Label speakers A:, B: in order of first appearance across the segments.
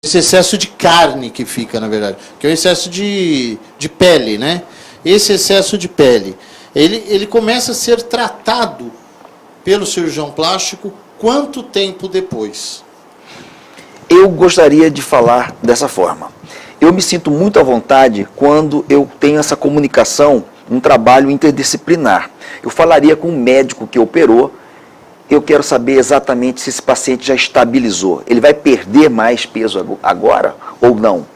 A: esse excesso de carne que fica, na verdade, que é o excesso de pele, né? Esse excesso de pele, ele começa a ser tratado pelo cirurgião plástico quanto tempo depois?
B: Eu gostaria de falar dessa forma. Eu me sinto muito à vontade quando eu tenho essa comunicação, um trabalho interdisciplinar. Eu falaria com o médico que operou, eu quero saber exatamente se esse paciente já estabilizou. Ele vai perder mais peso agora ou não?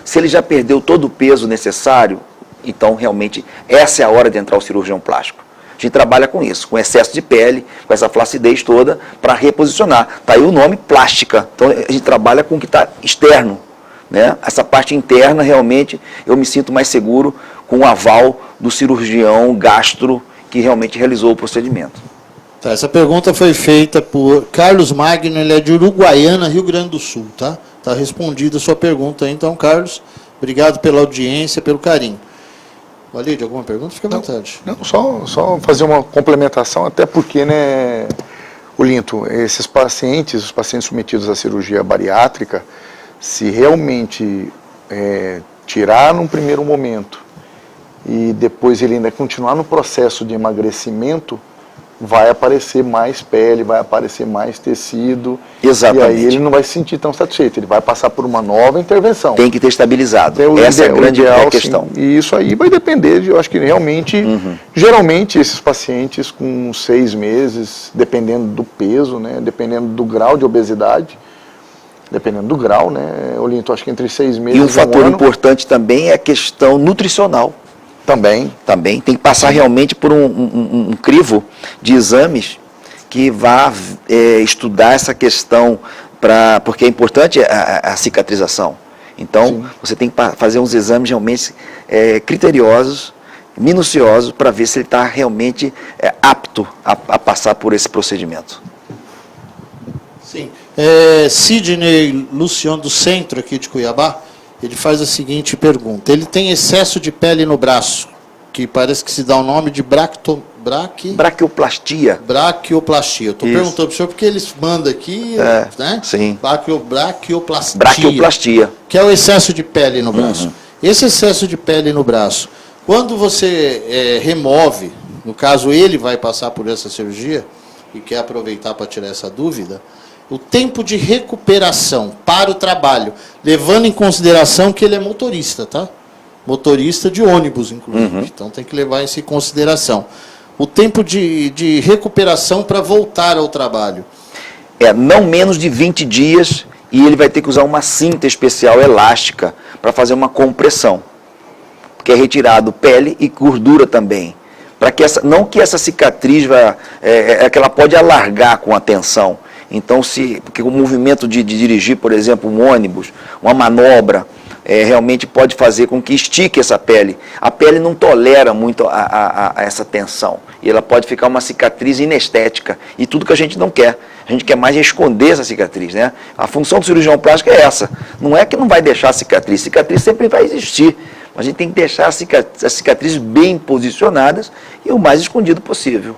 B: Se ele já perdeu todo o peso necessário, então realmente essa é a hora de entrar o cirurgião plástico. A gente trabalha com isso, com excesso de pele, com essa flacidez toda, para reposicionar. Está aí o nome plástica. Então a gente trabalha com o que está externo, né? Essa parte interna, realmente, eu me sinto mais seguro com o aval do cirurgião gastro que realmente realizou o procedimento.
A: Tá, essa pergunta foi feita por Carlos Magno, ele é de Uruguaiana, Rio Grande do Sul, tá? Está respondida a sua pergunta aí, então, Carlos, obrigado pela audiência, pelo carinho. Walid, alguma pergunta? Fica à vontade.
C: Não, só fazer uma complementação, até porque, né, Olinto, esses pacientes, os pacientes submetidos à cirurgia bariátrica, se realmente tirar num primeiro momento e depois ele ainda continuar no processo de emagrecimento, vai aparecer mais pele, vai aparecer mais tecido.
B: Exatamente.
C: E aí ele não vai se sentir tão satisfeito, ele vai passar por uma nova intervenção.
B: Tem que ter estabilizado.
C: Então,
B: essa é a grande questão.
C: Sim, e isso aí vai depender, eu acho que realmente, geralmente esses pacientes com 6 meses, dependendo do peso, né, dependendo do grau de obesidade, dependendo do grau, né, Olinto, acho que entre 6 meses
B: e um fator
C: ano, importante
B: importante também é a questão nutricional.
C: Também
B: Tem que passar realmente por um crivo de exames que vá estudar essa questão, porque é importante a cicatrização. Então, sim, você tem que fazer uns exames realmente criteriosos, minuciosos, para ver se ele está realmente apto a passar por esse procedimento.
A: Sim. Sidney Luciano, do centro aqui de Cuiabá, ele faz a seguinte pergunta. Ele tem excesso de pele no braço, que parece que se dá o nome de
B: braquioplastia.
A: Braquioplastia. Eu estou perguntando para o senhor porque eles mandam aqui, né?
B: Sim.
A: Braquioplastia.
B: Braquioplastia.
A: Que é o excesso de pele no braço. Esse excesso de pele no braço, quando você remove, no caso ele vai passar por essa cirurgia, e quer aproveitar para tirar essa dúvida, o tempo de recuperação para o trabalho, levando em consideração que ele é motorista, tá? Motorista de ônibus, inclusive. Então tem que levar isso em consideração. O tempo de recuperação para voltar ao trabalho.
B: Não menos de 20 dias e ele vai ter que usar uma cinta especial elástica para fazer uma compressão. Porque é retirado pele e gordura também. Para que não que essa cicatriz que ela pode alargar com a tensão. Então, porque o movimento de dirigir, por exemplo, um ônibus, uma manobra, realmente pode fazer com que estique essa pele. A pele não tolera muito a essa tensão. E ela pode ficar uma cicatriz inestética. E tudo que a gente não quer. A gente quer mais esconder essa cicatriz, né? A função do cirurgião plástico é essa. Não é que não vai deixar a cicatriz. Cicatriz sempre vai existir. Mas a gente tem que deixar as cicatrizes bem posicionadas e o mais escondido possível.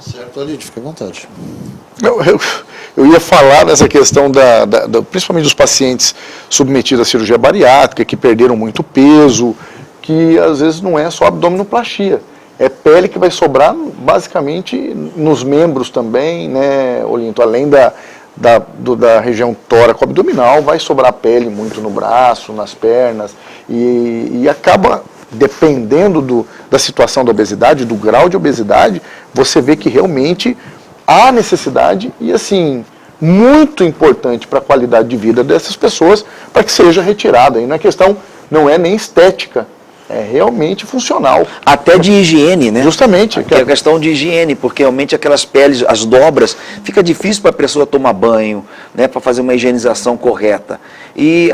A: Certo, Walid, fica à vontade.
C: Eu ia falar dessa questão, principalmente dos pacientes submetidos à cirurgia bariátrica, que perderam muito peso, que às vezes não é só abdominoplastia, é pele que vai sobrar basicamente nos membros também, né, Olinto, além da região tóraco-abdominal, vai sobrar pele muito no braço, nas pernas, e acaba, dependendo da situação da obesidade, do grau de obesidade, você vê que realmente há necessidade, e assim, muito importante para a qualidade de vida dessas pessoas, para que seja retirada. E na questão não é nem estética, é realmente funcional.
B: Até de higiene, né?
C: Justamente.
B: É a questão de higiene, porque realmente aquelas peles, as dobras, fica difícil para a pessoa tomar banho, né, para fazer uma higienização correta. E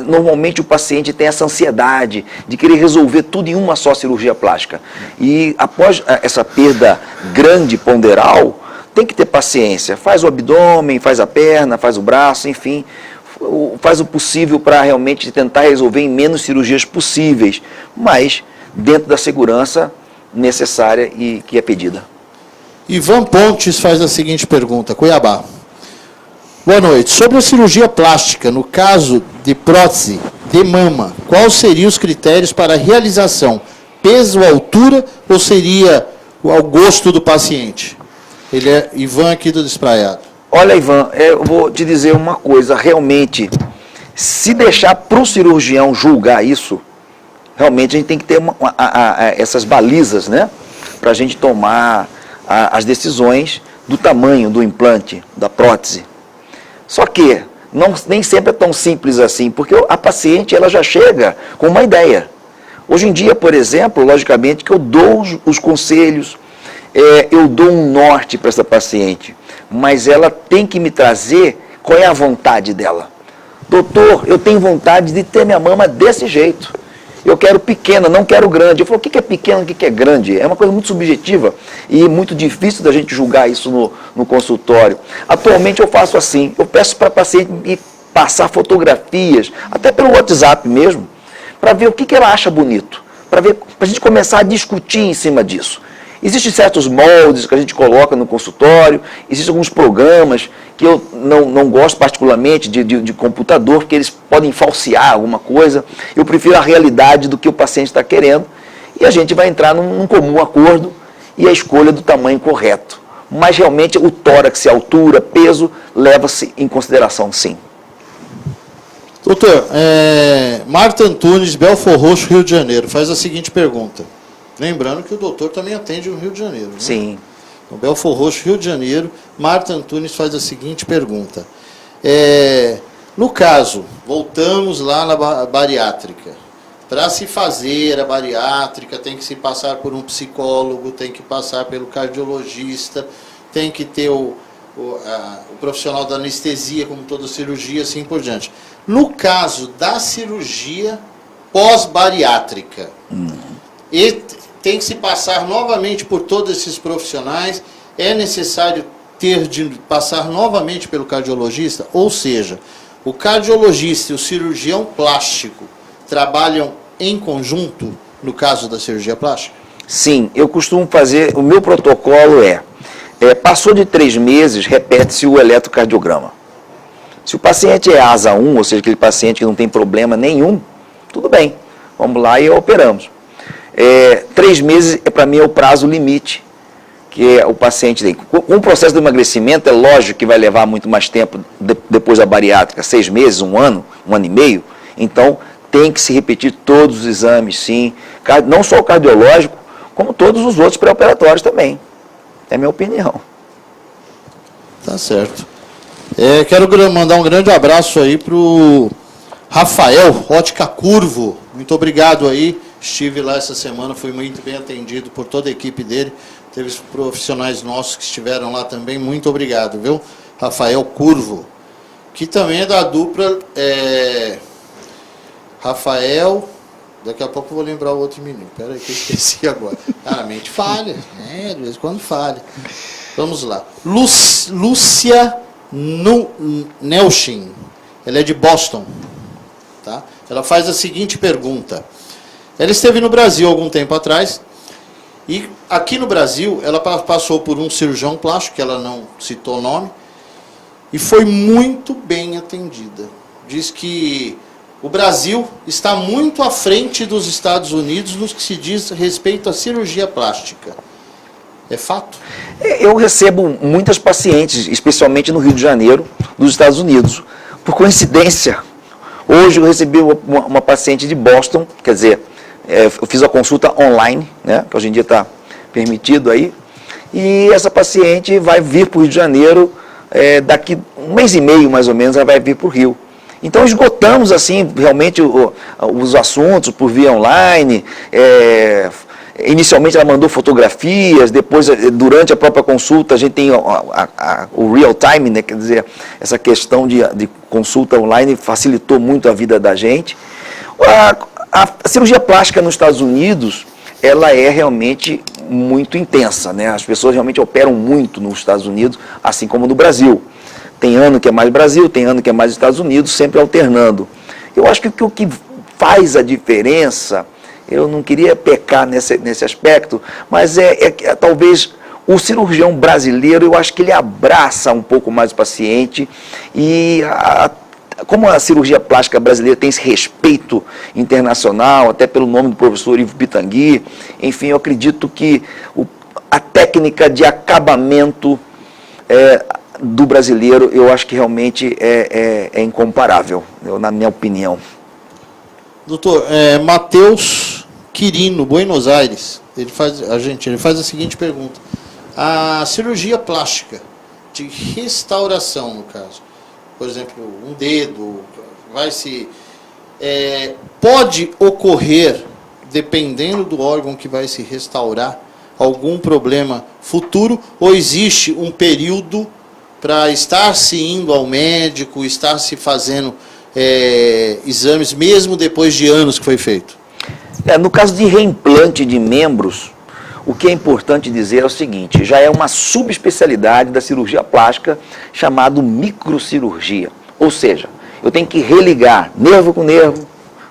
B: normalmente o paciente tem essa ansiedade de querer resolver tudo em uma só cirurgia plástica. E após essa perda grande ponderal, tem que ter paciência. Faz o abdômen, faz a perna, faz o braço, enfim, faz o possível para realmente tentar resolver em menos cirurgias possíveis, mas dentro da segurança necessária e que é pedida.
A: Ivan Pontes faz a seguinte pergunta, Cuiabá. Boa noite. Sobre a cirurgia plástica, no caso de prótese de mama, quais seriam os critérios para a realização? Peso, altura ou seria ao gosto do paciente? Ele é Ivan aqui do Despraiado.
B: Olha, Ivan, eu vou te dizer uma coisa, realmente, se deixar para o cirurgião julgar isso, realmente a gente tem que ter essas balizas, né? Para a gente tomar as decisões do tamanho do implante, da prótese. Só que nem sempre é tão simples assim, porque a paciente ela já chega com uma ideia. Hoje em dia, por exemplo, logicamente que eu dou os conselhos, eu dou um norte para essa paciente, mas ela tem que me trazer qual é a vontade dela. Doutor, eu tenho vontade de ter minha mama desse jeito. Eu quero pequena, não quero grande. Eu falo, o que é pequeno, o que é grande? É uma coisa muito subjetiva e muito difícil da gente julgar isso no consultório. Atualmente eu faço assim, eu peço para a paciente me passar fotografias, até pelo WhatsApp mesmo, para ver o que ela acha bonito, para a gente começar a discutir em cima disso. Existem certos moldes que a gente coloca no consultório, existem alguns programas que eu não gosto particularmente de computador, porque eles podem falsear alguma coisa. Eu prefiro a realidade do que o paciente está querendo e a gente vai entrar num comum acordo e a escolha do tamanho correto. Mas realmente o tórax, a altura, peso, leva-se em consideração sim.
A: Doutor, Marta Antunes, Belfor Roxo, Rio de Janeiro, faz a seguinte pergunta. Lembrando que o doutor também atende no Rio de Janeiro. Né?
B: Sim.
A: Então, Belfor Roxo, Rio de Janeiro, Marta Antunes faz a seguinte pergunta. No caso, voltamos lá na bariátrica. Para se fazer a bariátrica, tem que se passar por um psicólogo, tem que passar pelo cardiologista, tem que ter o profissional da anestesia, como toda cirurgia, assim por diante. No caso da cirurgia pós-bariátrica, e tem que se passar novamente por todos esses profissionais, é necessário ter de passar novamente pelo cardiologista, ou seja, o cardiologista e o cirurgião plástico trabalham em conjunto no caso da cirurgia plástica?
B: Sim, eu costumo fazer, o meu protocolo passou de 3 meses, repete-se o eletrocardiograma. Se o paciente é asa 1, ou seja, aquele paciente que não tem problema nenhum, tudo bem, vamos lá e operamos. 3 meses, para mim, é o prazo limite que o paciente tem. Com o processo de emagrecimento, é lógico que vai levar muito mais tempo depois da bariátrica, 6 meses, 1 ano, 1 ano e meio. Então, tem que se repetir todos os exames, sim. Não só o cardiológico, como todos os outros pré-operatórios também. É a minha opinião.
A: Tá certo. Quero mandar um grande abraço aí para o Rafael, Ótica Curvo. Muito obrigado aí. Estive lá essa semana, fui muito bem atendido por toda a equipe dele. Teve profissionais nossos que estiveram lá também. Muito obrigado, viu? Rafael Curvo, que também é da dupla Rafael. Daqui a pouco eu vou lembrar o outro menino. Espera aí que eu esqueci agora. A mente falha. De vez em quando falha. Vamos lá. Lúcia Nelchin. Ela é de Boston. Tá? Ela faz a seguinte pergunta. Ela esteve no Brasil algum tempo atrás e aqui no Brasil ela passou por um cirurgião plástico, que ela não citou o nome, e foi muito bem atendida. Diz que o Brasil está muito à frente dos Estados Unidos no que se diz respeito à cirurgia plástica. É fato?
B: Eu recebo muitas pacientes, especialmente no Rio de Janeiro, dos Estados Unidos. Por coincidência, hoje eu recebi uma paciente de Boston, quer dizer, eu fiz a consulta online, né, que hoje em dia está permitido aí, e essa paciente vai vir para o Rio de Janeiro, daqui 1 mês e meio mais ou menos, ela vai vir para o Rio. Então esgotamos assim realmente os assuntos por via online. Inicialmente ela mandou fotografias, depois durante a própria consulta a gente tem o real time, né, quer dizer, essa questão de consulta online facilitou muito a vida da gente. A cirurgia plástica nos Estados Unidos, ela é realmente muito intensa, né? As pessoas realmente operam muito nos Estados Unidos, assim como no Brasil. Tem ano que é mais Brasil, tem ano que é mais Estados Unidos, sempre alternando. Eu acho que o que faz a diferença, eu não queria pecar nesse aspecto, mas talvez O cirurgião brasileiro, eu acho que ele abraça um pouco mais o paciente e como a cirurgia plástica brasileira tem esse respeito internacional, até pelo nome do professor Ivo Pitangui, enfim, eu acredito que a técnica de acabamento do brasileiro, eu acho que realmente é incomparável, na minha opinião.
A: Doutor, Matheus Quirino, Buenos Aires, ele faz a seguinte pergunta. A cirurgia plástica de restauração, no caso, por exemplo, um dedo, pode ocorrer, dependendo do órgão que vai se restaurar, algum problema futuro, ou existe um período para estar se indo ao médico, estar se fazendo exames, mesmo depois de anos que foi feito?
B: No caso de reimplante de membros, o que é importante dizer é o seguinte, já é uma subespecialidade da cirurgia plástica chamada microcirurgia. Ou seja, eu tenho que religar nervo com nervo,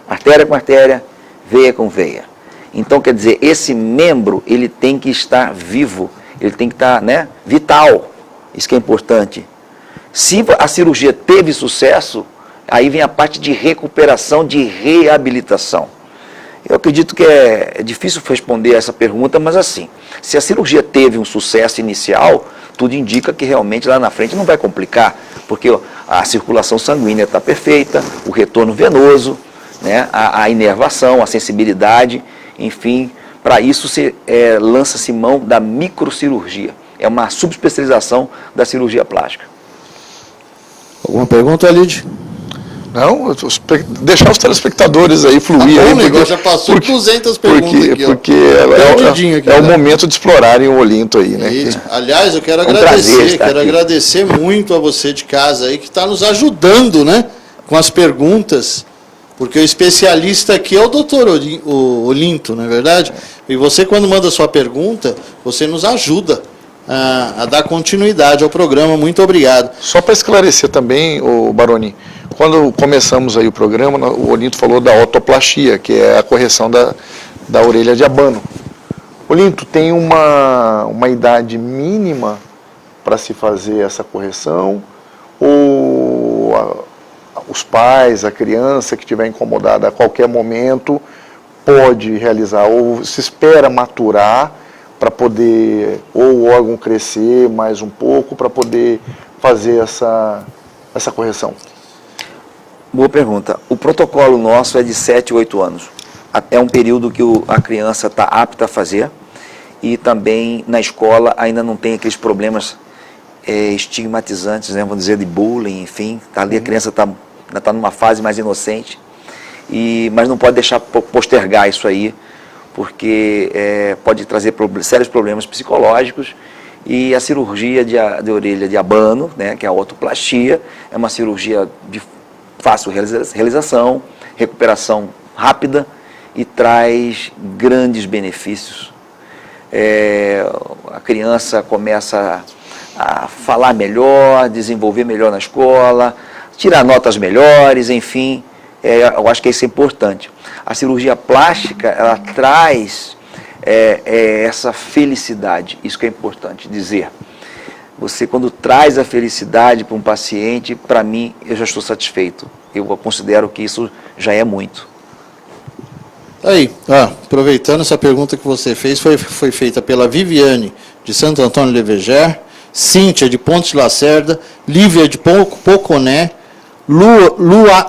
B: artéria com artéria, veia com veia. Então, quer dizer, esse membro, ele tem que estar vivo, ele tem que estar, vital. Isso que é importante. Se a cirurgia teve sucesso, aí vem a parte de recuperação, de reabilitação. Eu acredito que é difícil responder essa pergunta, mas assim, se a cirurgia teve um sucesso inicial, tudo indica que realmente lá na frente não vai complicar, porque a circulação sanguínea está perfeita, o retorno venoso, a inervação, a sensibilidade, enfim, para isso lança-se mão da microcirurgia. É uma subespecialização da cirurgia plástica.
A: Alguma pergunta, Lid?
C: Não, deixar os telespectadores aí fluir.
A: Tá bom,
C: aí, porque,
A: já passou 200 perguntas aqui.
C: Porque é o momento de explorarem o Olinto aí, né?
A: Aliás, eu quero agradecer muito a você de casa aí, que está nos ajudando, com as perguntas, porque o especialista aqui é o doutor Olinto, não é verdade? E você, quando manda a sua pergunta, você nos ajuda a dar continuidade ao programa. Muito obrigado.
C: Só para esclarecer também, Baroni, quando começamos aí o programa, o Olinto falou da otoplastia, que é a correção da orelha de abano. Olinto, tem uma idade mínima para se fazer essa correção? Ou os pais, a criança que estiver incomodada a qualquer momento pode realizar? Ou se espera maturar para poder, ou o órgão crescer mais um pouco, para poder fazer essa correção?
B: Boa pergunta. O protocolo nosso é de 7 a 8 anos. É um período que a criança está apta a fazer e também na escola ainda não tem aqueles problemas estigmatizantes, vamos dizer, de bullying, enfim. Ali a criança ainda está numa fase mais inocente, mas não pode deixar postergar isso aí, porque pode trazer sérios problemas psicológicos. E a cirurgia de orelha de abano, que é a otoplastia, é uma cirurgia de fácil realização, recuperação rápida e traz grandes benefícios. A criança começa a falar melhor, desenvolver melhor na escola, tirar notas melhores, enfim, eu acho que isso é importante. A cirurgia plástica, ela traz essa felicidade, isso que é importante dizer. Você, quando traz a felicidade para um paciente, para mim, eu já estou satisfeito. Eu considero que isso já é muito.
A: Aí, aproveitando essa pergunta que você fez, foi feita pela Viviane, de Santo Antônio de Veger, Cíntia, de Pontes de Lacerda, Lívia, de Poconé,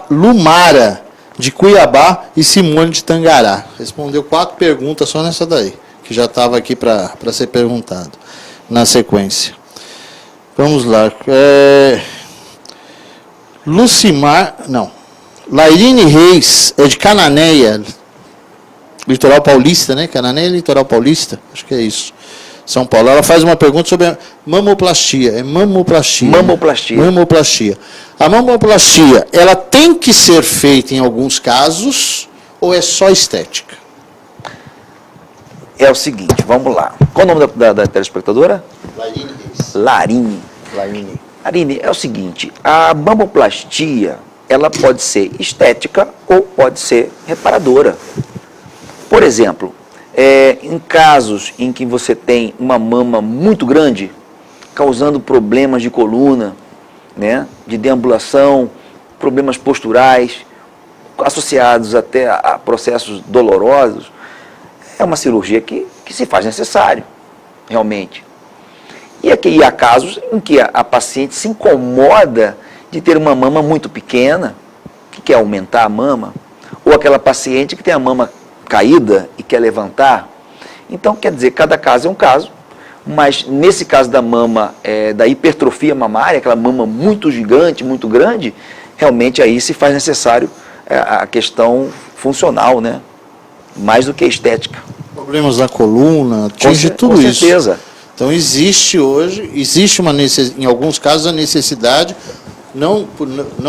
A: Lumara, de Cuiabá, e Simone, de Tangará. Respondeu 4 perguntas só nessa daí, que já estava aqui para ser perguntado na sequência. Vamos lá. Lairine Reis, é de Cananéia, Litoral Paulista, Cananéia, Litoral Paulista, acho que é isso. São Paulo. Ela faz uma pergunta sobre a mamoplastia. Mamoplastia. A mamoplastia, ela tem que ser feita em alguns casos ou é só estética?
B: É o seguinte, vamos lá. Qual o nome da telespectadora?
A: Lairine Reis.
B: Larine, é o seguinte, a mamoplastia, ela pode ser estética ou pode ser reparadora. Por exemplo, Em casos em que você tem uma mama muito grande, causando problemas de coluna, né, de deambulação, problemas posturais, associados até a processos dolorosos, é uma cirurgia que se faz necessário, realmente. E aqui há casos em que a paciente se incomoda de ter uma mama muito pequena, que quer aumentar a mama, ou aquela paciente que tem a mama caída e quer levantar. Então, quer dizer, cada caso é um caso, mas nesse caso da mama, da hipertrofia mamária, aquela mama muito gigante, muito grande, realmente aí se faz necessário a questão funcional, né? Mais do que estética.
A: Problemas da coluna, atinge tudo
B: com
A: isso.
B: certeza.
A: Então existe hoje, em alguns casos a necessidade, não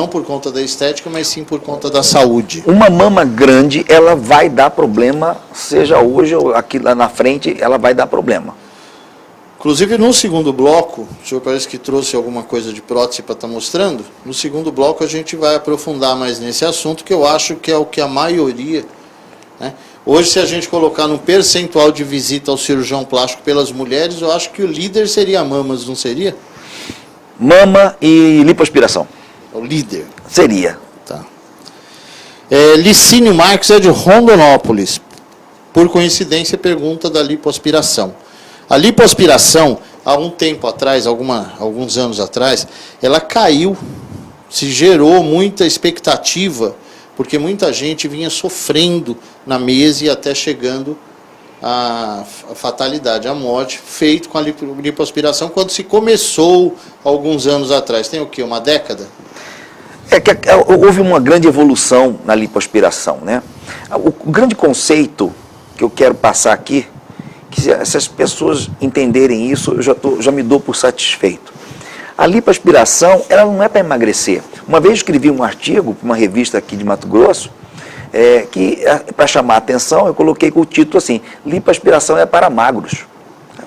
A: por conta da estética, mas sim por conta da saúde.
B: Uma mama grande, ela vai dar problema, seja hoje ou aqui lá na frente, ela vai dar problema.
A: Inclusive, no segundo bloco, o senhor parece que trouxe alguma coisa de prótese para estar mostrando. No segundo bloco, a gente vai aprofundar mais nesse assunto, que eu acho que é o que a maioria... Né? Hoje, se a gente colocar no percentual de visita ao cirurgião plástico pelas mulheres, eu acho que o líder seria a mamas, não seria?
B: Mama e lipoaspiração.
A: O líder.
B: Seria.
A: Tá. Licínio Marques é de Rondonópolis. Por coincidência, pergunta da lipoaspiração. A lipoaspiração, há um tempo atrás, alguns anos atrás, ela caiu, se gerou muita expectativa, porque muita gente vinha sofrendo na mesa e até chegando à fatalidade, à morte, feito com a lipoaspiração, quando se começou alguns anos atrás. Tem o quê? Uma década?
B: Houve uma grande evolução na lipoaspiração, né? O grande conceito que eu quero passar aqui, que se as pessoas entenderem isso, eu já me dou por satisfeito. A lipoaspiração, ela não é para emagrecer. Uma vez eu escrevi um artigo para uma revista aqui de Mato Grosso, que, para chamar a atenção, eu coloquei com o título assim, lipoaspiração é para magros.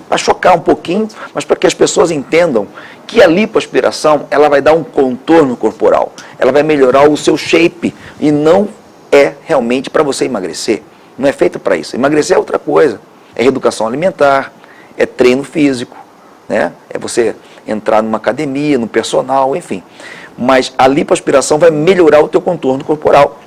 B: Para chocar um pouquinho, mas para que as pessoas entendam que a lipoaspiração, ela vai dar um contorno corporal, ela vai melhorar o seu shape e não é realmente para você emagrecer. Não é feito para isso. Emagrecer é outra coisa. É reeducação alimentar, é treino físico, né? É você entrar numa academia, no personal, enfim. Mas a lipoaspiração vai melhorar o teu contorno corporal.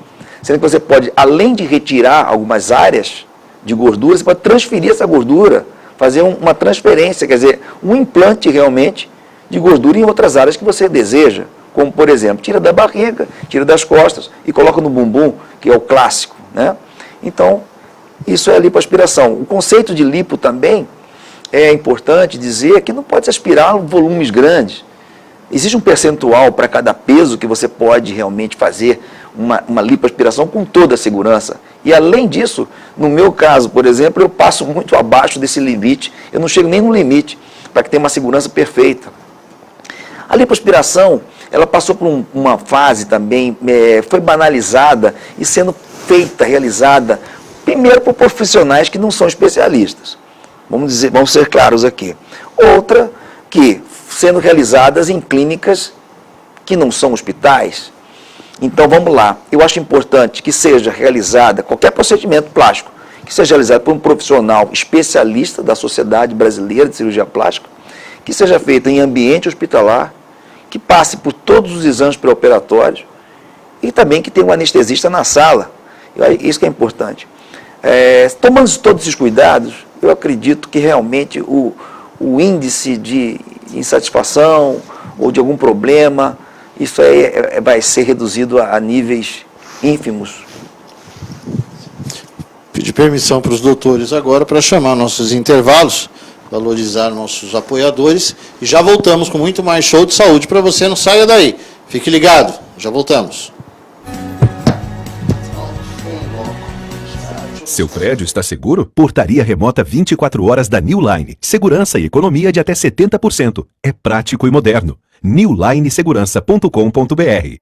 B: Sendo que você pode, além de retirar algumas áreas de gordura, você pode transferir essa gordura, fazer uma transferência, quer dizer, um implante realmente de gordura em outras áreas que você deseja. Como, por exemplo, tira da barriga, tira das costas e coloca no bumbum, que é o clássico, né? Então, isso é a lipoaspiração. O conceito de lipo também é importante dizer que não pode se aspirar volumes grandes. Existe um percentual para cada peso que você pode realmente fazer uma lipoaspiração com toda a segurança. E além disso, no meu caso, por exemplo, eu passo muito abaixo desse limite, eu não chego nem no limite, para que tenha uma segurança perfeita. A lipoaspiração, ela passou por uma fase também, foi banalizada e sendo feita, realizada, primeiro por profissionais que não são especialistas. Vamos ser claros aqui. Outra, que sendo realizadas em clínicas que não são hospitais. Então vamos lá, eu acho importante que seja realizada qualquer procedimento plástico, que seja realizado por um profissional especialista da Sociedade Brasileira de Cirurgia Plástica, que seja feita em ambiente hospitalar, que passe por todos os exames pré-operatórios e também que tenha um anestesista na sala. Isso que é importante. Tomando todos esses cuidados, eu acredito que realmente o índice de insatisfação ou de algum problema, isso aí vai ser reduzido a níveis ínfimos.
A: Pedir permissão para os doutores agora para chamar nossos intervalos, valorizar nossos apoiadores e já voltamos com muito mais show de saúde para você, não saia daí. Fique ligado, já voltamos.
D: Seu prédio está seguro? Portaria remota 24 horas da New Line. Segurança e economia de até 70%. É prático e moderno. newlinesegurança.com.br.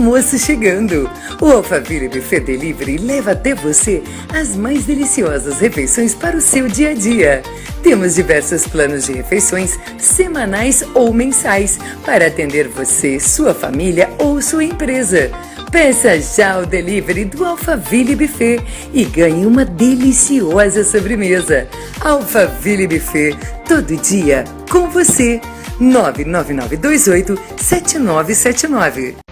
E: almoço chegando. O Alphaville Buffet Delivery leva até você as mais deliciosas refeições para o seu dia a dia. Temos diversos planos de refeições semanais ou mensais para atender você, sua família ou sua empresa. Peça já o delivery do Alphaville Buffet e ganhe uma deliciosa sobremesa. Alphaville Buffet, todo dia com você. 99928-7979.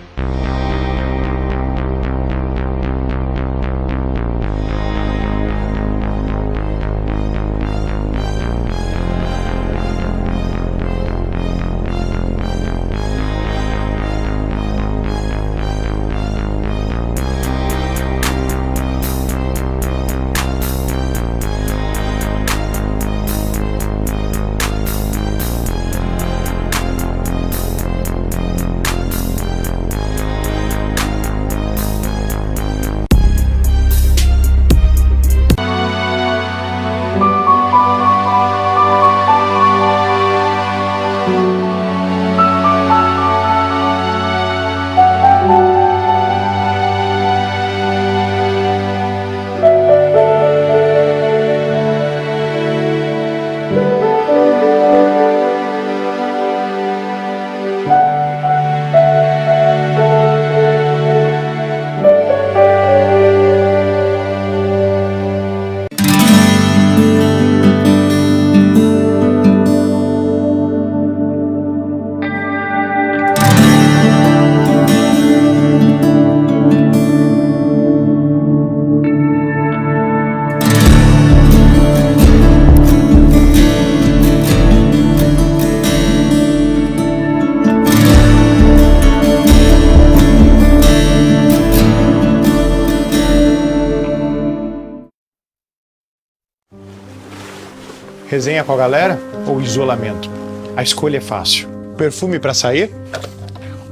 F: Resenha com a galera ou isolamento? A escolha é fácil. Perfume para sair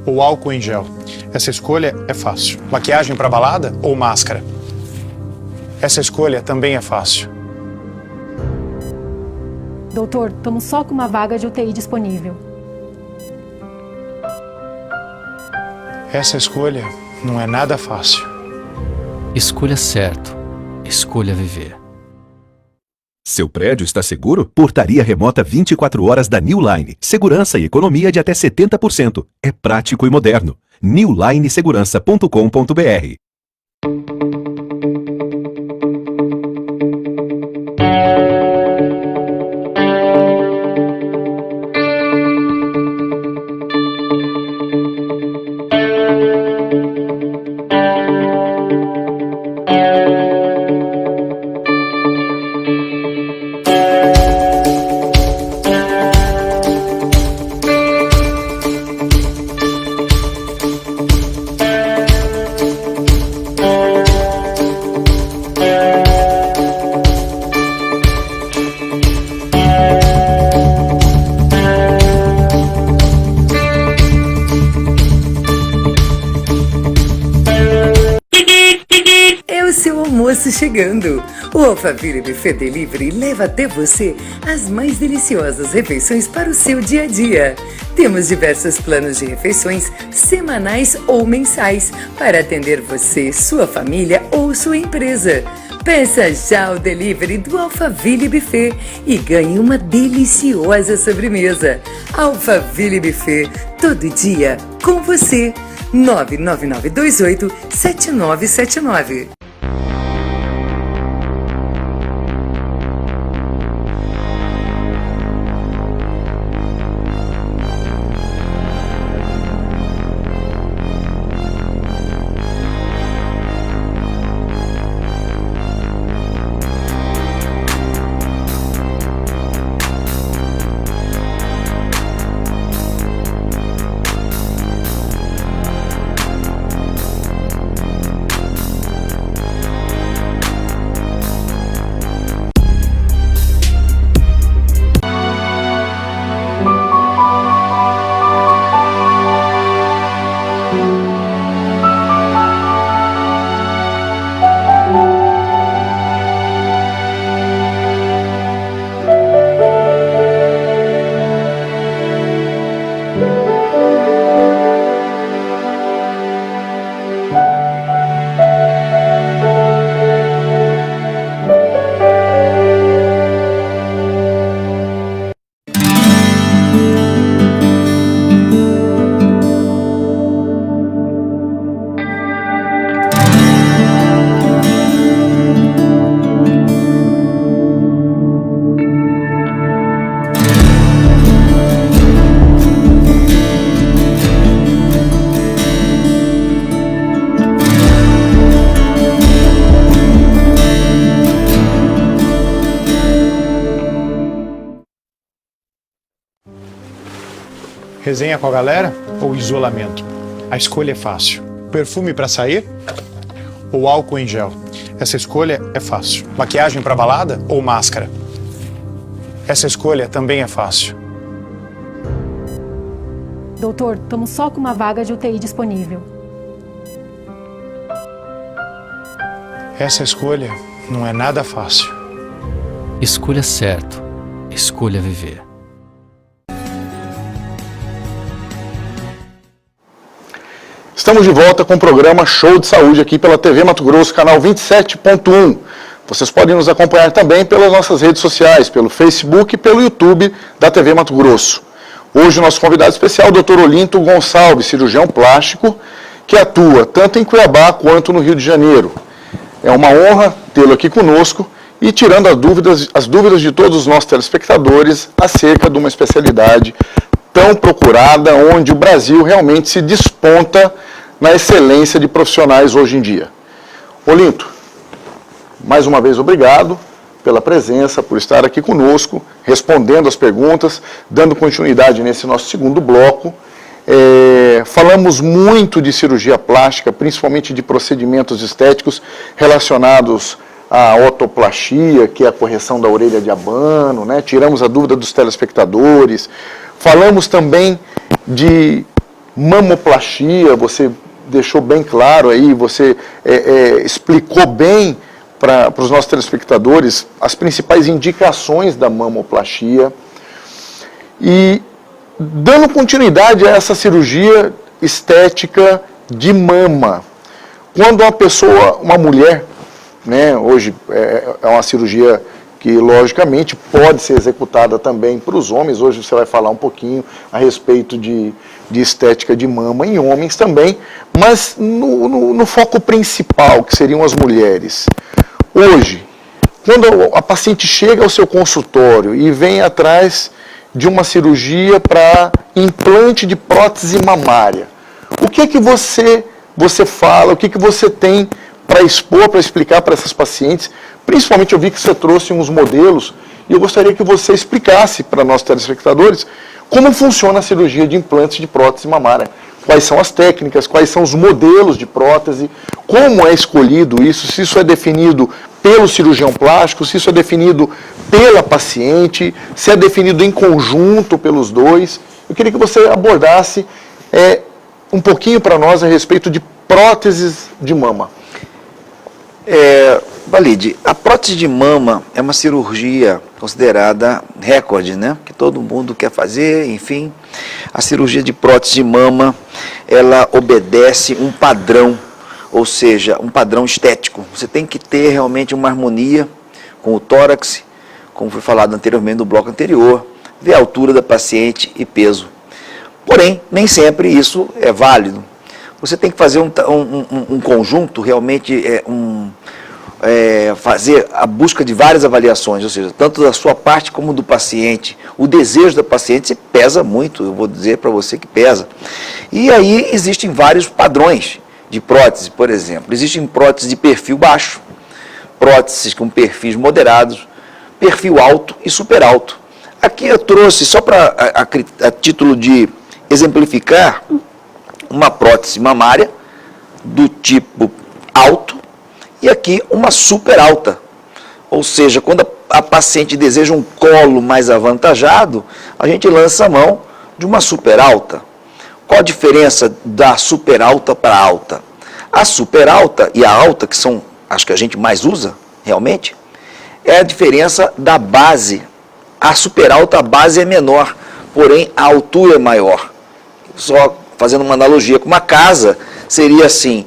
F: ou álcool em gel? Essa escolha é fácil. Maquiagem para balada ou máscara? Essa escolha também é fácil.
G: Doutor, estamos só com uma vaga de UTI disponível.
F: Essa escolha não é nada fácil.
H: Escolha certo. Escolha viver.
D: Seu prédio está seguro? Portaria remota 24 horas da New Line. Segurança e economia de até 70%. É prático e moderno. newlinesegurança.com.br.
E: Almoço chegando. O Alphaville Buffet Delivery leva até você as mais deliciosas refeições para o seu dia a dia. Temos diversos planos de refeições semanais ou mensais para atender você, sua família ou sua empresa. Peça já o delivery do Alphaville Buffet e ganhe uma deliciosa sobremesa. Alphaville Buffet, todo dia com você. 99928-7979.
F: Resenha com a galera ou isolamento? A escolha é fácil. Perfume para sair ou álcool em gel? Essa escolha é fácil. Maquiagem para balada ou máscara? Essa escolha também é fácil.
G: Doutor, estamos só com uma vaga de UTI disponível.
F: Essa escolha não é nada fácil.
H: Escolha certo. Escolha viver.
C: Estamos de volta com o programa Show de Saúde aqui pela TV Mato Grosso, canal 27.1. Vocês podem nos acompanhar também pelas nossas redes sociais, pelo Facebook e pelo YouTube da TV Mato Grosso. Hoje o nosso convidado especial é o Dr. Olinto Gonçalves, cirurgião plástico, que atua tanto em Cuiabá quanto no Rio de Janeiro. É uma honra tê-lo aqui conosco e tirando as dúvidas de todos os nossos telespectadores acerca de uma especialidade tão procurada, onde o Brasil realmente se desponta na excelência de profissionais hoje em dia. Olinto, mais uma vez obrigado pela presença, por estar aqui conosco, respondendo as perguntas, dando continuidade nesse nosso segundo bloco. Falamos muito de cirurgia plástica, principalmente de procedimentos estéticos relacionados à otoplastia, que é a correção da orelha de abano, né? Tiramos a dúvida dos telespectadores. Falamos também de mamoplastia, você deixou bem claro aí, você explicou bem para os nossos telespectadores as principais indicações da mamoplastia. E dando continuidade a essa cirurgia estética de mama, quando uma mulher, né, hoje é uma cirurgia que logicamente pode ser executada também para os homens, hoje você vai falar um pouquinho a respeito de estética de mama em homens também, mas no foco principal, que seriam as mulheres. Hoje, quando a paciente chega ao seu consultório e vem atrás de uma cirurgia para implante de prótese mamária, o que é que você fala, o que é que você tem para expor, para explicar para essas pacientes? Principalmente eu vi que você trouxe uns modelos e eu gostaria que você explicasse para nossos telespectadores como funciona a cirurgia de implantes de prótese mamária. Quais são as técnicas, quais são os modelos de prótese, como é escolhido isso, se isso é definido pelo cirurgião plástico, se isso é definido pela paciente, se é definido em conjunto pelos dois. Eu queria que você abordasse um pouquinho para nós a respeito de próteses de mama.
B: Valide, a prótese de mama é uma cirurgia considerada recorde, né? Que todo mundo quer fazer, enfim. A cirurgia de prótese de mama, ela obedece um padrão, ou seja, um padrão estético. Você tem que ter realmente uma harmonia com o tórax, como foi falado anteriormente no bloco anterior, ver a altura da paciente e peso. Porém, nem sempre isso é válido. Você tem que fazer um conjunto, realmente fazer a busca de várias avaliações, ou seja, tanto da sua parte como do paciente. O desejo da paciente pesa muito, eu vou dizer para você que pesa. E aí existem vários padrões de prótese, por exemplo. Existem próteses de perfil baixo, próteses com perfis moderados, perfil alto e super alto. Aqui eu trouxe, só para a título de exemplificar, uma prótese mamária do tipo alto e aqui uma super alta. Ou seja, quando a paciente deseja um colo mais avantajado, a gente lança a mão de uma super alta. Qual a diferença da super alta para a alta? A super alta e a alta, que são as que a gente mais usa, realmente, é a diferença da base. A super alta, a base é menor, porém a altura é maior. Só fazendo uma analogia com uma casa, seria assim,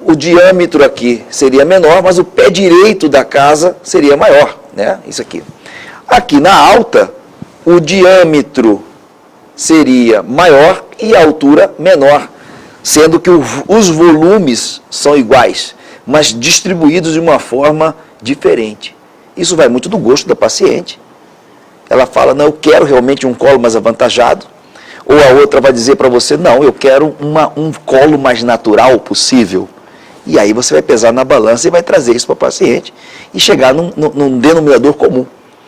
B: o diâmetro aqui seria menor, mas o pé direito da casa seria maior, né? Isso aqui. Aqui na alta, o diâmetro seria maior e a altura menor, sendo que os volumes são iguais, mas distribuídos de uma forma diferente. Isso vai muito do gosto da paciente. Ela fala, não, eu quero realmente um colo mais avantajado, ou a outra vai dizer para você, não, eu quero um colo mais natural possível. E aí você vai pesar na balança e vai trazer isso para o paciente e chegar num denominador comum.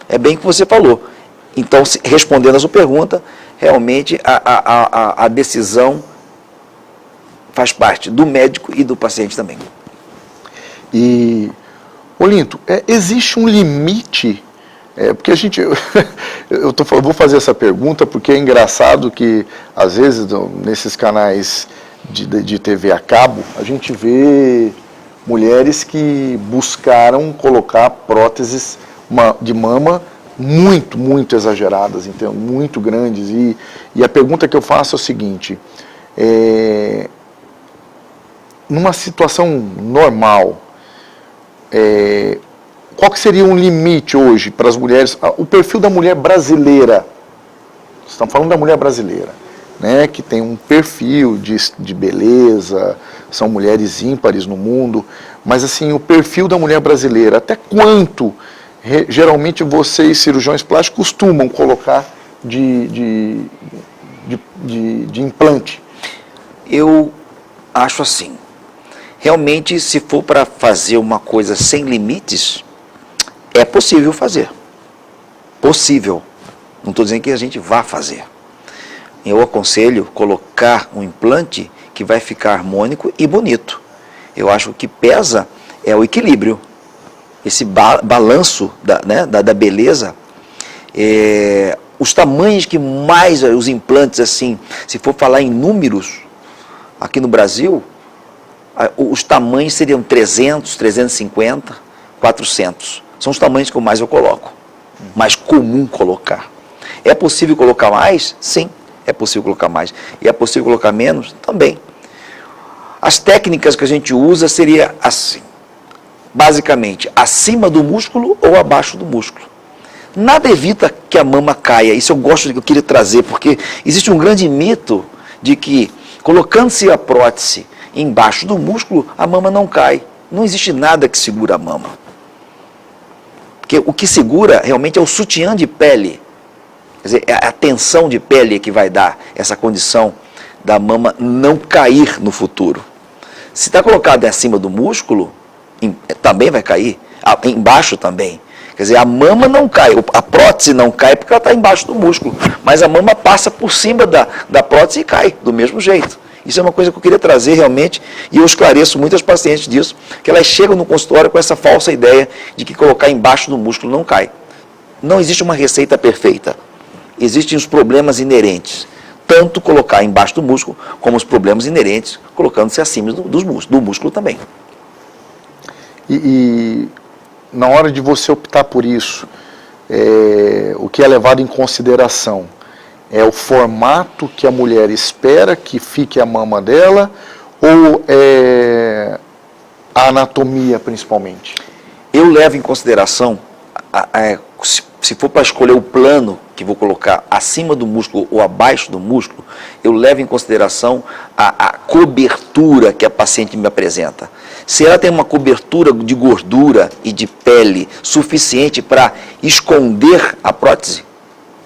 B: É bem o que você falou. Então, respondendo a sua pergunta, realmente a decisão faz parte do médico e do paciente também.
C: E, Olinto, existe um limite, porque a gente, vou fazer essa pergunta porque é engraçado que, às vezes, nesses canais de TV a cabo, a gente vê mulheres que buscaram colocar próteses de mama muito exageradas, então, muito grandes, e a pergunta que eu faço é o seguinte, numa situação normal, qual que seria um limite hoje para as mulheres, o perfil da mulher brasileira, estamos falando da mulher brasileira, né, que tem um perfil de beleza, são mulheres ímpares no mundo, mas assim, o perfil da mulher brasileira, até quanto geralmente vocês, cirurgiões plásticos, costumam colocar de implante?
B: Eu acho assim, realmente, se for para fazer uma coisa sem limites, é possível fazer. Possível. Não estou dizendo que a gente vá fazer. Eu aconselho colocar um implante que vai ficar harmônico e bonito. Eu acho que o que pesa é o equilíbrio. Esse balanço da beleza. Os tamanhos que mais, os implantes, assim, se for falar em números, aqui no Brasil, os tamanhos seriam 300, 350, 400. São os tamanhos que eu coloco. Mais comum colocar. É possível colocar mais? Sim, é possível colocar mais. E é possível colocar menos? Também. As técnicas que a gente usa seria assim. Basicamente, acima do músculo ou abaixo do músculo. Nada evita que a mama caia. Isso eu queria trazer, porque existe um grande mito de que, colocando-se a prótese embaixo do músculo, a mama não cai. Não existe nada que segura a mama. Porque o que segura realmente é o sutiã de pele. Quer dizer, é a tensão de pele que vai dar essa condição da mama não cair no futuro. Se está colocado acima do músculo, também vai cair. Embaixo também. Quer dizer, a mama não cai, a prótese não cai porque ela está embaixo do músculo. Mas a mama passa por cima da prótese e cai, do mesmo jeito. Isso é uma coisa que eu queria trazer realmente, e eu esclareço muitas pacientes disso, que elas chegam no consultório com essa falsa ideia de que colocar embaixo do músculo não cai. Não existe uma receita perfeita. Existem os problemas inerentes. Tanto colocar embaixo do músculo, como os problemas inerentes, colocando-se acima do músculo também.
C: E na hora de você optar por isso, o que é levado em consideração é o formato que a mulher espera que fique a mama dela, ou a anatomia principalmente? Eu
B: levo em consideração, se for para escolher o plano que vou colocar acima do músculo ou abaixo do músculo, eu levo em consideração a cobertura que a paciente me apresenta. Se ela tem uma cobertura de gordura e de pele suficiente para esconder a prótese,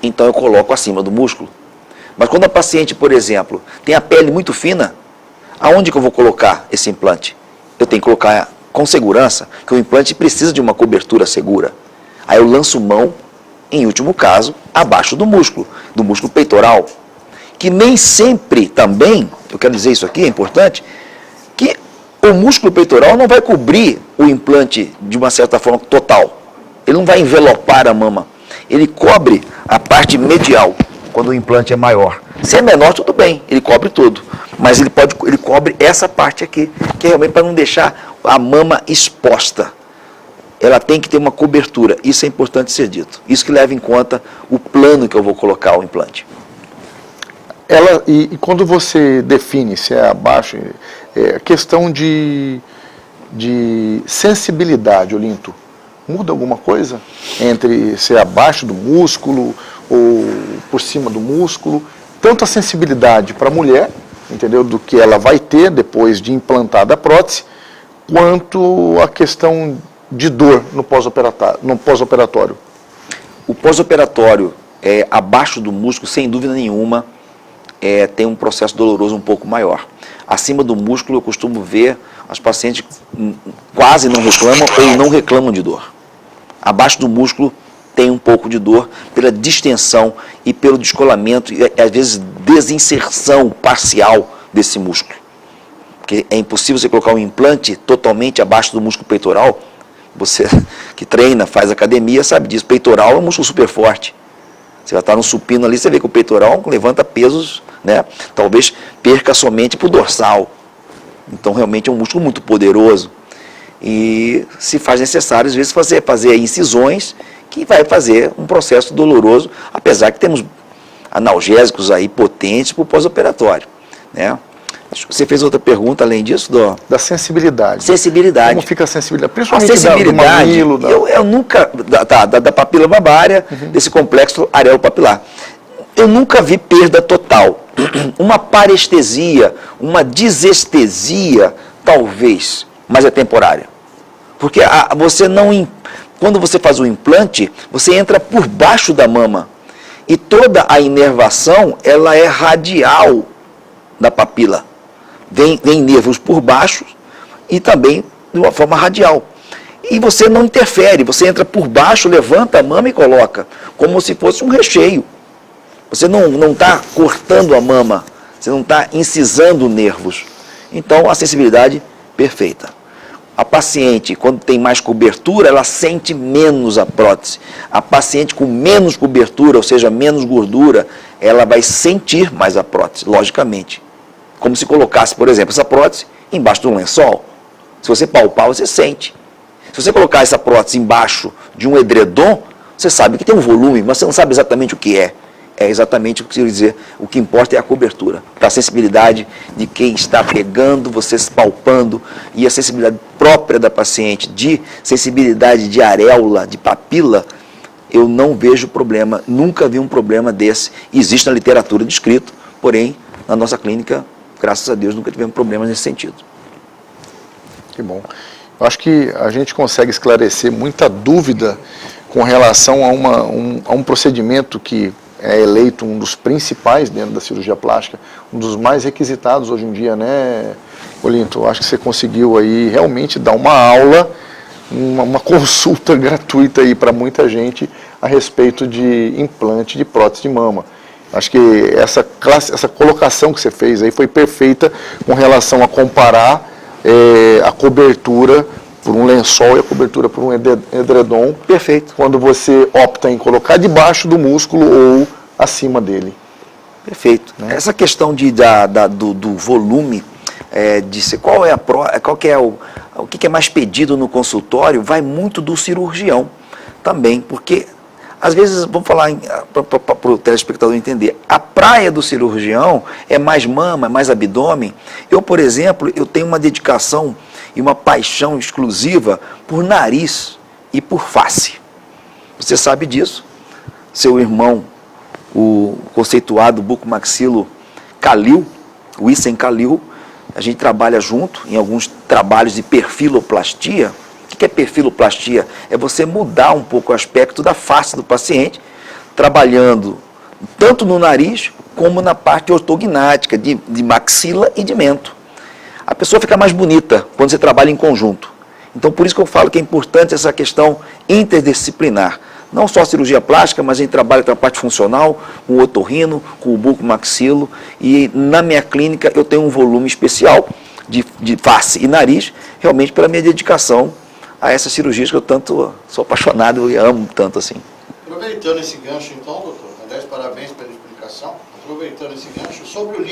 B: então eu coloco acima do músculo. Mas quando a paciente, por exemplo, tem a pele muito fina, aonde que eu vou colocar esse implante? Eu tenho que colocar com segurança, que o implante precisa de uma cobertura segura. Aí eu lanço mão, em último caso, abaixo do músculo peitoral, que nem sempre também, eu quero dizer isso aqui, é importante, que o músculo peitoral não vai cobrir o implante de uma certa forma total. Ele não vai envelopar a mama. Ele cobre a parte medial, quando o implante é maior. Se é menor, tudo bem, ele cobre tudo. Mas ele cobre essa parte aqui, que é realmente para não deixar a mama exposta. Ela tem que ter uma cobertura, isso é importante ser dito. Isso que leva em conta o plano que eu vou colocar o implante.
C: E quando você define se é abaixo, a questão de sensibilidade, Olinto, muda alguma coisa entre ser abaixo do músculo ou por cima do músculo? Tanto a sensibilidade para a mulher, entendeu, do que ela vai ter depois de implantada a prótese, quanto a questão de dor no pós-operatório.
B: O pós-operatório, abaixo do músculo, sem dúvida nenhuma, tem um processo doloroso um pouco maior. Acima do músculo, eu costumo ver as pacientes quase não reclamam ou não reclamam de dor. Abaixo do músculo tem um pouco de dor pela distensão e pelo descolamento e às vezes desinserção parcial desse músculo. Porque é impossível você colocar um implante totalmente abaixo do músculo peitoral. Você que treina, faz academia, sabe disso. Peitoral é um músculo super forte. Você vai estar no supino ali, você vê que o peitoral levanta pesos, né? Talvez perca somente para o dorsal. Então realmente é um músculo muito poderoso. E se faz necessário, às vezes, fazer incisões, que vai fazer um processo doloroso, apesar que temos analgésicos aí potentes para o pós-operatório, né? Você fez outra pergunta além disso,
C: Da sensibilidade.
B: Sensibilidade.
C: Como fica a sensibilidade?
B: A
C: Principalmente
B: sensibilidade,
C: do mamilo.
B: eu nunca, da papila mamária, desse complexo areopapilar, eu nunca vi perda total. Uma parestesia, uma disestesia, talvez, mas é temporária. Porque quando você faz o implante, você entra por baixo da mama. E toda a inervação, ela é radial da papila. Vem nervos por baixo e também de uma forma radial. E você não interfere, você entra por baixo, levanta a mama e coloca, como se fosse um recheio. Você não está cortando a mama, você não está incisando nervos. Então, a sensibilidade perfeita. A paciente, quando tem mais cobertura, ela sente menos a prótese. A paciente com menos cobertura, ou seja, menos gordura, ela vai sentir mais a prótese, logicamente. Como se colocasse, por exemplo, essa prótese embaixo de um lençol. Se você palpar, você sente. Se você colocar essa prótese embaixo de um edredom, você sabe que tem um volume, mas você não sabe exatamente o que é. É exatamente o que eu quero dizer. O que importa é a cobertura, a sensibilidade de quem está pegando, você palpando, e a sensibilidade própria da paciente, de sensibilidade de areola, de papila, eu não vejo problema, nunca vi um problema desse. Existe na literatura descrito, porém, na nossa clínica, graças a Deus, nunca tivemos problemas nesse sentido.
C: Que bom. Eu acho que a gente consegue esclarecer muita dúvida com relação a um procedimento que é eleito um dos principais dentro da cirurgia plástica, um dos mais requisitados hoje em dia, né, Olinto? Acho que você conseguiu aí realmente dar uma aula, uma consulta gratuita aí para muita gente a respeito de implante de prótese de mama. Acho que essa colocação que você fez aí foi perfeita com relação a comparar a cobertura por um lençol e a cobertura por um edredom. Perfeito. Quando você opta em colocar debaixo do músculo ou acima dele.
B: Perfeito. Né? Essa questão do volume, o que é mais pedido no consultório, vai muito do cirurgião também, porque às vezes, vamos falar para o telespectador entender, a praia do cirurgião é mais mama, é mais abdômen. Eu, por exemplo, eu tenho uma dedicação e uma paixão exclusiva por nariz e por face. Você sabe disso. Seu irmão, o conceituado bucomaxilo Khalil, o Issem Khalil, a gente trabalha junto em alguns trabalhos de perfiloplastia. O que é perfiloplastia? É você mudar um pouco o aspecto da face do paciente, trabalhando tanto no nariz como na parte ortognática, de maxila e de mento. A pessoa fica mais bonita quando você trabalha em conjunto. Então, por isso que eu falo que é importante essa questão interdisciplinar. Não só a cirurgia plástica, mas a gente trabalha com a parte funcional, com o otorrino, com o bucomaxilo. E na minha clínica eu tenho um volume especial de face e nariz, realmente pela minha dedicação a essas cirurgias que eu tanto sou apaixonado e amo tanto assim.
A: Aproveitando esse gancho então, doutor, aliás, parabéns pela explicação. Aproveitando esse gancho, sobre o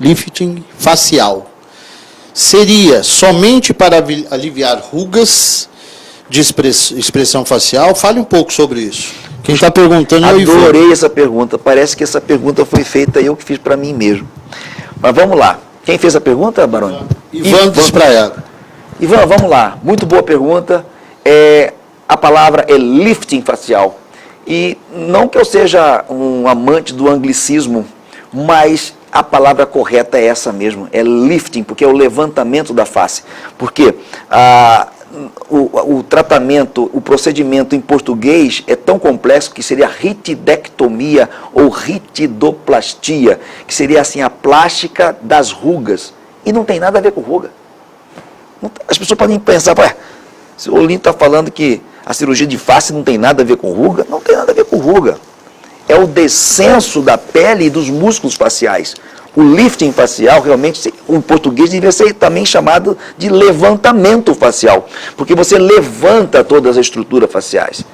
A: lifting facial. Seria somente para aliviar rugas de expressão facial? Fale um pouco sobre isso. Quem está perguntando é o Ivan.
B: Adorei essa pergunta. Parece que essa pergunta foi feita eu que fiz para mim mesmo. Mas vamos lá. Quem fez a pergunta, Baroni?
A: Ivan Despraiado.
B: Ivan, vamos lá. Muito boa pergunta. A palavra é lifting facial. E não que eu seja um amante do anglicismo, mas a palavra correta é essa mesmo. É lifting, porque é o levantamento da face. Porque o tratamento, o procedimento em português é tão complexo que seria ritidectomia ou ritidoplastia, que seria assim a plástica das rugas. E não tem nada a ver com ruga. As pessoas podem pensar, se o Olinto está falando que A cirurgia de face não tem nada a ver com ruga? Não tem nada a ver com ruga. É o descenso da pele e dos músculos faciais. O lifting facial, realmente, em português, devia ser também chamado de levantamento facial, porque você levanta todas as estruturas faciais.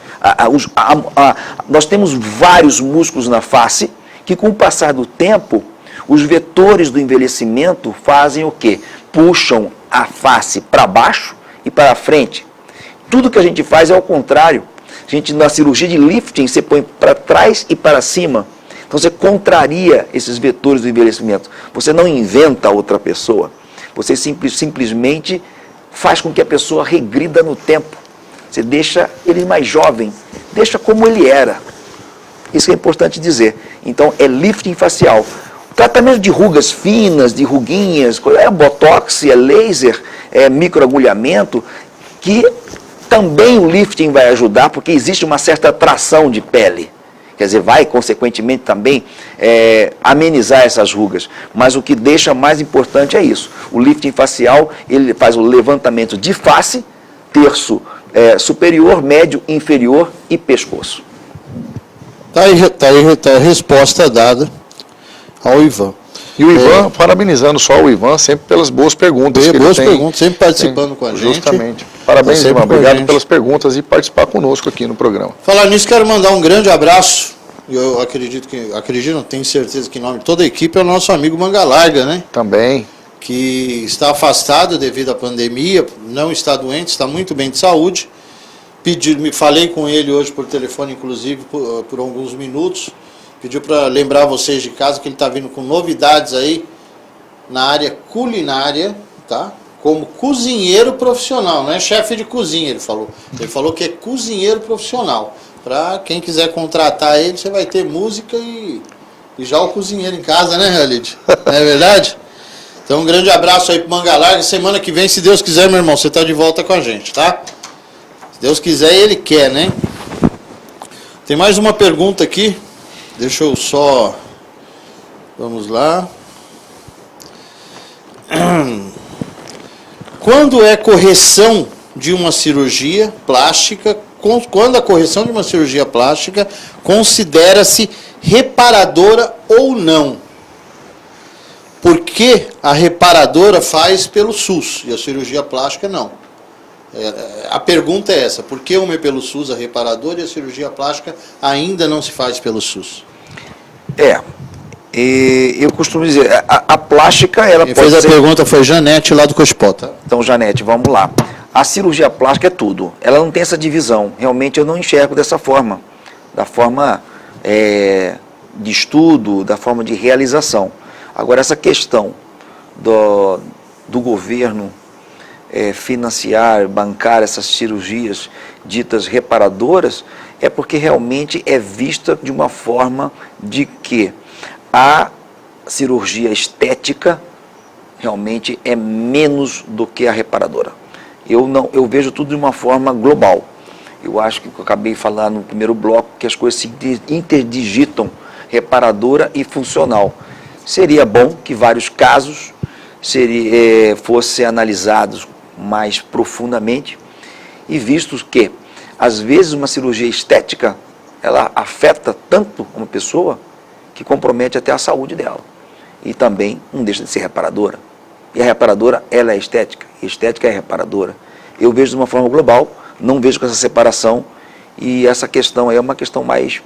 B: Nós temos vários músculos na face que, com o passar do tempo, os vetores do envelhecimento fazem o quê? Puxam a face para baixo e para frente. Tudo que a gente faz é ao contrário. A gente, na cirurgia de lifting, você põe para trás e para cima. Então você contraria esses vetores do envelhecimento. Você não inventa outra pessoa. Você simplesmente faz com que a pessoa regrida no tempo. Você deixa ele mais jovem, deixa como ele era. Isso é importante dizer. Então é lifting facial. O tratamento de rugas finas, de ruguinhas, é botox, é laser, é microagulhamento, que também o lifting vai ajudar, porque existe uma certa tração de pele. Quer dizer, vai, consequentemente, também amenizar essas rugas. Mas o que deixa mais importante é isso. O lifting facial, ele faz o levantamento de face, terço superior, médio, inferior e pescoço.
A: Tá aí a resposta dada ao Ivan.
C: E o Ivan, parabenizando só o Ivan, sempre pelas boas perguntas.
A: Boas perguntas, sempre participando com a gente.
C: Justamente. Parabéns, Ivan. Obrigado pelas perguntas e participar conosco aqui no programa.
A: Falar nisso, quero mandar um grande abraço. Eu não tenho certeza que o nome de toda a equipe é o nosso amigo Manga Larga, né?
C: Também.
A: Que está afastado devido à pandemia, não está doente, está muito bem de saúde. Falei com ele hoje por telefone, inclusive, por alguns minutos. Pediu para lembrar vocês de casa que ele está vindo com novidades aí na área culinária, tá? Como cozinheiro profissional, não é chefe de cozinha, ele falou. Ele falou que é cozinheiro profissional. Para quem quiser contratar ele, você vai ter música e já o cozinheiro em casa, né, Khalid? Não é verdade? Então um grande abraço aí pro Manga Larga. Semana que vem, se Deus quiser, meu irmão, você está de volta com a gente, tá? Se Deus quiser, ele quer, né? Tem mais uma pergunta aqui. Deixa eu só... Vamos lá. Quando é correção de uma cirurgia plástica, quando a correção de uma cirurgia plástica considera-se reparadora ou não? Porque a reparadora faz pelo SUS e a cirurgia plástica não. A pergunta é essa: por que uma é pelo SUS, a reparadora, e a cirurgia plástica ainda não se faz pelo SUS?
B: Eu costumo dizer, a plástica, ela
A: Quem
B: pode
A: fez
B: ser...
A: a pergunta foi Janete, lá do Cospota.
B: Então, Janete, vamos lá. A cirurgia plástica é tudo. Ela não tem essa divisão. Realmente eu não enxergo dessa forma. Da forma de estudo, da forma de realização. Agora, essa questão do governo financiar, bancar essas cirurgias ditas reparadoras, é porque realmente é vista de uma forma de que a cirurgia estética realmente é menos do que a reparadora. Eu vejo tudo de uma forma global. Eu acho que eu acabei de falar no primeiro bloco que as coisas se interdigitam, reparadora e funcional. Seria bom que vários casos fossem analisados mais profundamente e vistos que, às vezes, uma cirurgia estética, ela afeta tanto uma pessoa que compromete até a saúde dela. E também não deixa de ser reparadora. E a reparadora, ela é estética. E estética é reparadora. Eu vejo de uma forma global, não vejo com essa separação. E essa questão aí é uma questão mais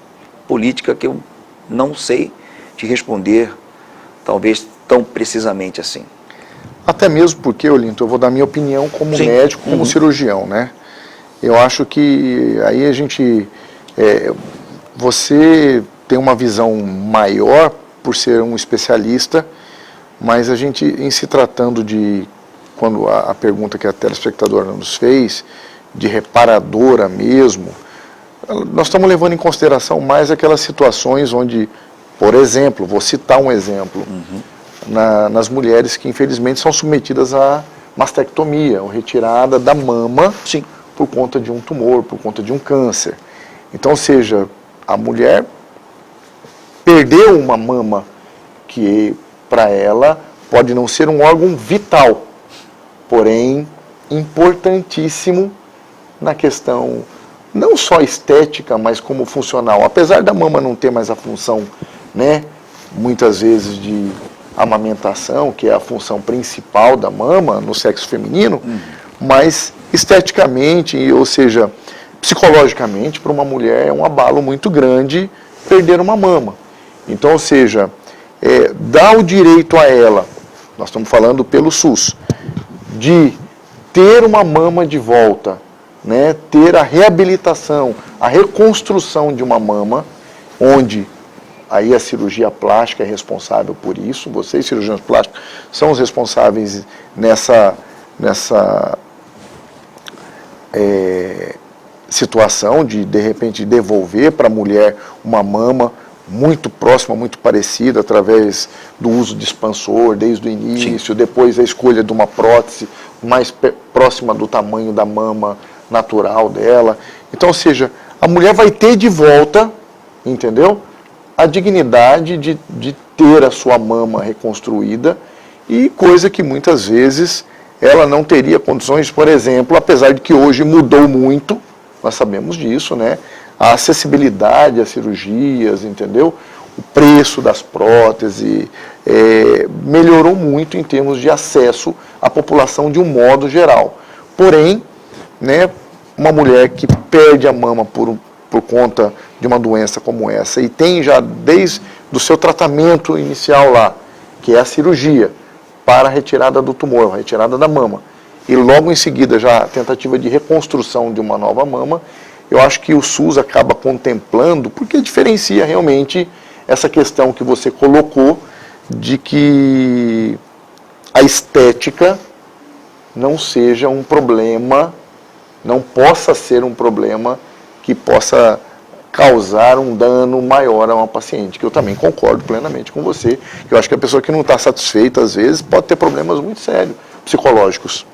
B: política que eu não sei te responder, talvez tão precisamente assim.
C: Até mesmo porque, Olinto, eu vou dar minha opinião como médico, como cirurgião, né? Eu acho que aí a gente... você tem uma visão maior por ser um especialista, mas a gente, em se tratando de, quando a pergunta que a telespectadora nos fez, de reparadora mesmo, nós estamos levando em consideração mais aquelas situações onde, por exemplo, vou citar um exemplo, nas mulheres que infelizmente são submetidas a mastectomia, ou retirada da mama, por conta de um tumor, por conta de um câncer. Então, ou seja, a mulher perdeu uma mama que, para ela, pode não ser um órgão vital, porém importantíssimo na questão não só estética, mas como funcional. Apesar da mama não ter mais a função, né, muitas vezes de amamentação, que é a função principal da mama no sexo feminino, mas esteticamente, ou seja, psicologicamente, para uma mulher é um abalo muito grande perder uma mama. Então, ou seja, dá o direito a ela, nós estamos falando pelo SUS, de ter uma mama de volta, né, ter a reabilitação, a reconstrução de uma mama, onde aí a cirurgia plástica é responsável por isso. Vocês, cirurgiões plásticos, são os responsáveis nessa situação de repente, devolver para a mulher uma mama muito próxima, muito parecida, através do uso de expansor, desde o início, depois a escolha de uma prótese mais próxima do tamanho da mama natural dela. Então, ou seja, a mulher vai ter de volta, entendeu? A dignidade de ter a sua mama reconstruída, e coisa que muitas vezes ela não teria condições, por exemplo, apesar de que hoje mudou muito, nós sabemos disso, né? A acessibilidade às cirurgias, entendeu? O preço das próteses melhorou muito em termos de acesso à população de um modo geral. Porém, né, uma mulher que perde a mama por conta de uma doença como essa e tem já desde o seu tratamento inicial lá, que é a cirurgia para a retirada do tumor, a retirada da mama, e logo em seguida já a tentativa de reconstrução de uma nova mama, eu acho que o SUS acaba contemplando, porque diferencia realmente essa questão que você colocou de que a estética não seja um problema, não possa ser um problema que possa causar um dano maior a uma paciente, que eu também concordo plenamente com você. Eu acho que a pessoa que não está satisfeita, às vezes, pode ter problemas muito sérios, psicológicos.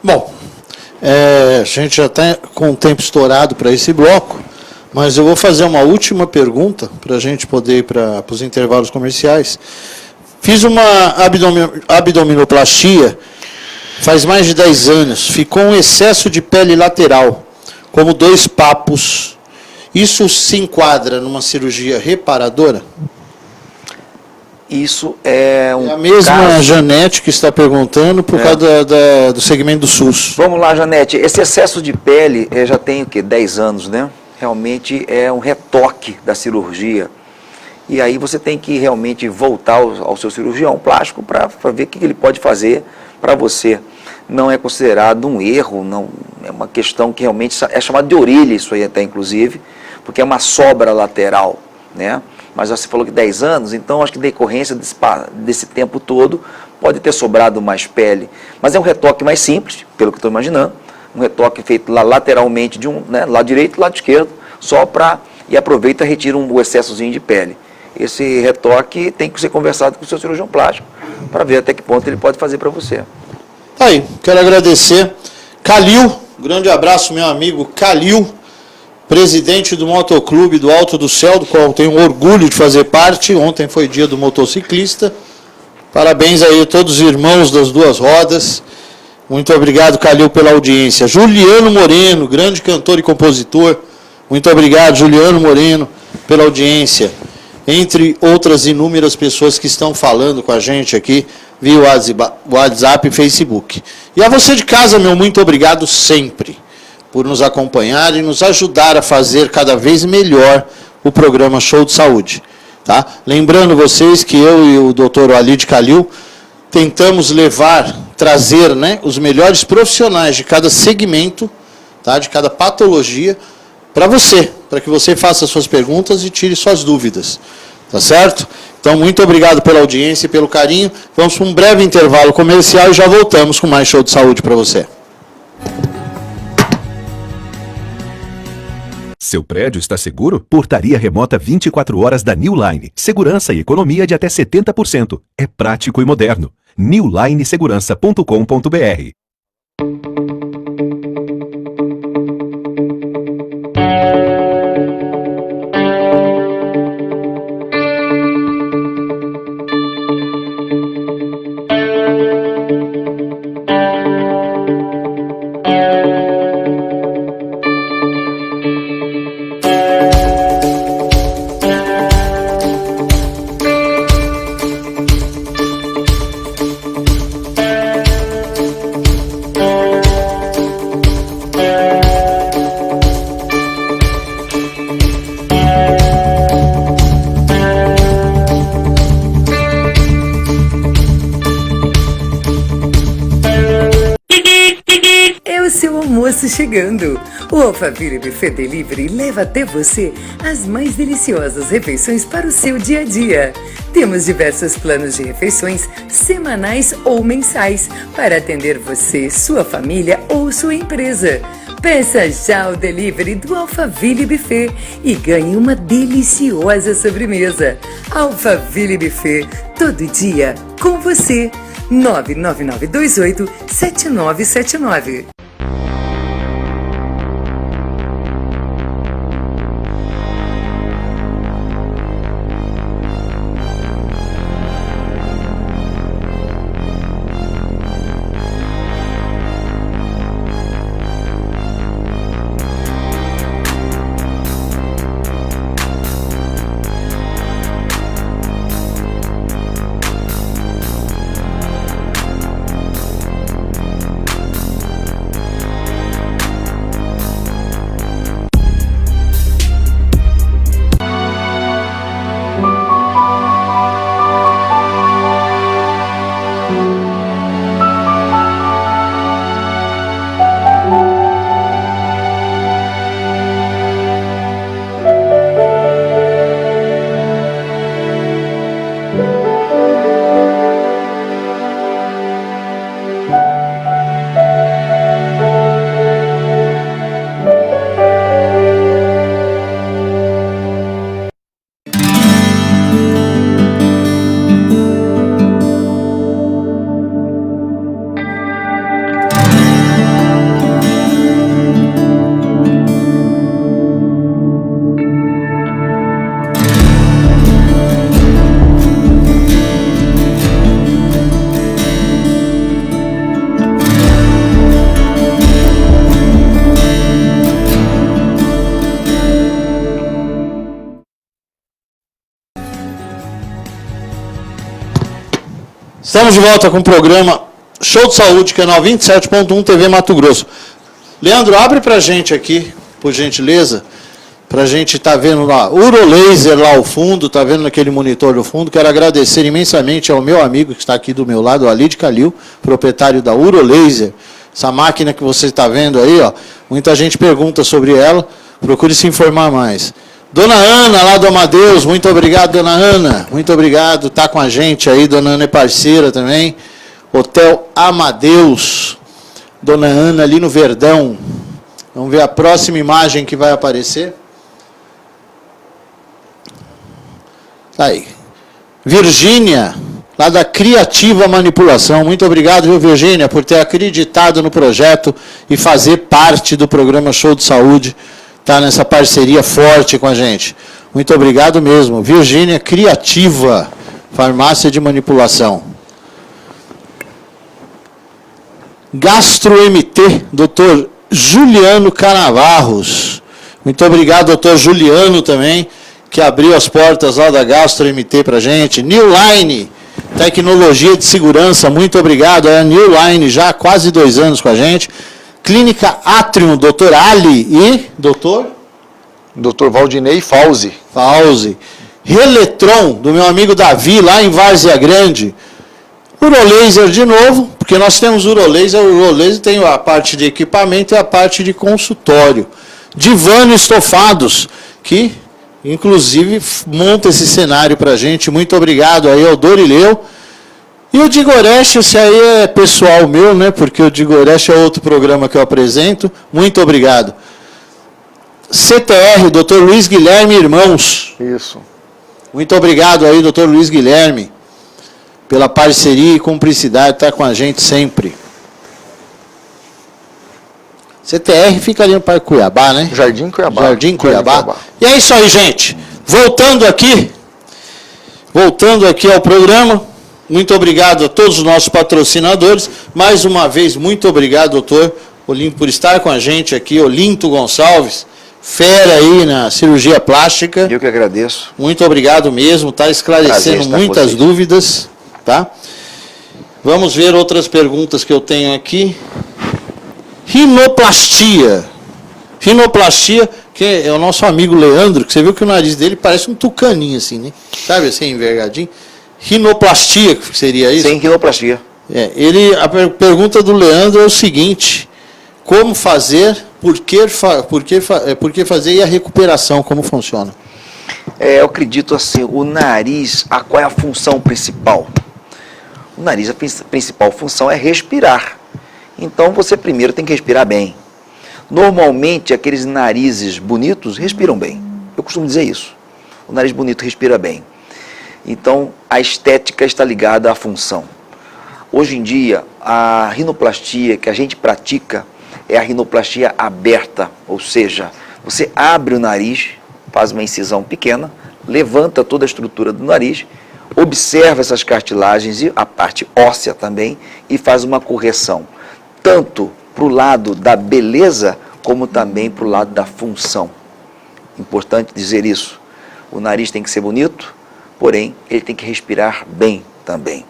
A: Bom, a gente já está com o tempo estourado para esse bloco, mas eu vou fazer uma última pergunta para a gente poder ir para os intervalos comerciais. Fiz uma abdominoplastia faz mais de 10 anos, ficou um excesso de pele lateral, como 2 papos. Isso se enquadra numa cirurgia reparadora?
B: Isso é um
A: É a mesma
B: caso...
A: Janete que está perguntando por causa do segmento do SUS.
B: Vamos lá, Janete. Esse excesso de pele já tem o quê? 10 anos, né? Realmente é um retoque da cirurgia. E aí você tem que realmente voltar ao seu cirurgião plástico para ver o que ele pode fazer para você. Não é considerado um erro, não, é uma questão que realmente é chamada de orelha, isso aí até inclusive, porque é uma sobra lateral, né? Mas você falou que 10 anos, então acho que decorrência desse tempo todo pode ter sobrado mais pele. Mas é um retoque mais simples, pelo que estou imaginando, um retoque feito lá lateralmente, lado direito e lado esquerdo, só para, e aproveita e retira o excessozinho de pele. Esse retoque tem que ser conversado com o seu cirurgião plástico, para ver até que ponto ele pode fazer para você.
A: Tá aí, quero agradecer. Calil, grande abraço, meu amigo Calil, presidente do Motoclube do Alto do Céu, do qual tenho orgulho de fazer parte. Ontem foi dia do motociclista. Parabéns aí a todos os irmãos das duas rodas. Muito obrigado, Calil, pela audiência. Juliano Moreno, grande cantor e compositor. Muito obrigado, Juliano Moreno, pela audiência. Entre outras inúmeras pessoas que estão falando com a gente aqui via WhatsApp e Facebook. E a você de casa, meu muito obrigado sempre por nos acompanhar e nos ajudar a fazer cada vez melhor o programa Show de Saúde. Tá? Lembrando vocês que eu e o Dr. Walid Calil tentamos trazer, né, os melhores profissionais de cada segmento, tá, de cada patologia, para você, para que você faça suas perguntas e tire suas dúvidas. Tá certo? Então, muito obrigado pela audiência e pelo carinho. Vamos para um breve intervalo comercial e já voltamos com mais Show de Saúde para você.
D: Seu prédio está seguro? Portaria remota 24 horas da New Line. Segurança e economia de até 70%. É prático e moderno. newlinesegurança.com.br.
E: seu almoço chegando. O Alphaville Buffet Delivery leva até você as mais deliciosas refeições para o seu dia a dia. Temos diversos planos de refeições semanais ou mensais para atender você, sua família ou sua empresa. Peça já o delivery do Alphaville Buffet e ganhe uma deliciosa sobremesa. Alphaville Buffet, todo dia com você. 99928-7979.
A: Estamos de volta com o programa Show de Saúde, canal 27.1 TV Mato Grosso. Leandro, abre pra gente aqui, por gentileza, pra gente estar vendo lá, Urolaser lá ao fundo, tá vendo naquele monitor do fundo. Quero agradecer imensamente ao meu amigo que está aqui do meu lado, o Alid Calil, proprietário da Urolaser. Essa máquina que você está vendo aí, ó, muita gente pergunta sobre ela, procure se informar mais. Dona Ana, lá do Amadeus, muito obrigado, Dona Ana, muito obrigado, tá com a gente aí, Dona Ana é parceira também, Hotel Amadeus, Dona Ana ali no Verdão. Vamos ver a próxima imagem que vai aparecer. Tá aí. Virgínia, lá da Criativa Manipulação, muito obrigado, viu, Virgínia, por ter acreditado no projeto e fazer parte do programa Show de Saúde. Está nessa parceria forte com a gente. Muito obrigado mesmo. Virgínia Criativa, farmácia de manipulação. Gastro-MT, Dr. Juliano Canavarros. Muito obrigado, Dr. Juliano também, que abriu as portas lá da Gastro-MT para a gente. New Line, tecnologia de segurança, muito obrigado. É a New Line, já há quase 2 anos com a gente. Clínica Atrium, Dr. Ali e Dr.
C: Valdinei Fauzi.
A: Fauzi. Reletron, do meu amigo Davi, lá em Várzea Grande. Urolaser de novo, porque nós temos Urolaser. O Urolaser tem a parte de equipamento e a parte de consultório. Divano Estofados, que inclusive monta esse cenário para a gente. Muito obrigado aí ao Dorileu. E o Digoreste, esse aí é pessoal meu, né? Porque o Digoreste é outro programa que eu apresento. Muito obrigado. CTR, Dr. Luiz Guilherme Irmãos.
C: Isso.
A: Muito obrigado aí, Dr. Luiz Guilherme, pela parceria e cumplicidade, está com a gente sempre. CTR fica ali no Parque Cuiabá, né?
C: Jardim Cuiabá.
A: Jardim Cuiabá. E é isso aí, gente. Voltando aqui ao programa. Muito obrigado a todos os nossos patrocinadores. Mais uma vez, muito obrigado, doutor Olinto, por estar com a gente aqui. Olinto Gonçalves, fera aí na cirurgia plástica.
B: Eu que agradeço.
A: Muito obrigado mesmo, está esclarecendo muitas dúvidas. Tá? Vamos ver outras perguntas que eu tenho aqui. Rinoplastia. Rinoplastia, que é o nosso amigo Leandro, que você viu que o nariz dele parece um tucaninho assim, né? Sabe assim, envergadinho? Rinoplastia, que seria isso?
B: Sem rinoplastia.
A: A pergunta do Leandro é o seguinte: como fazer, por que fazer e a recuperação, como funciona?
B: Eu acredito assim, o nariz, qual é a função principal? O nariz, a principal função é respirar. Então, você primeiro tem que respirar bem. Normalmente, aqueles narizes bonitos respiram bem. Eu costumo dizer isso. O nariz bonito respira bem. Então, a estética está ligada à função. Hoje em dia, a rinoplastia que a gente pratica é a rinoplastia aberta, ou seja, você abre o nariz, faz uma incisão pequena, levanta toda a estrutura do nariz, observa essas cartilagens e a parte óssea também e faz uma correção, tanto para o lado da beleza, como também para o lado da função. Importante dizer isso. O nariz tem que ser bonito, porém, ele tem que respirar bem também.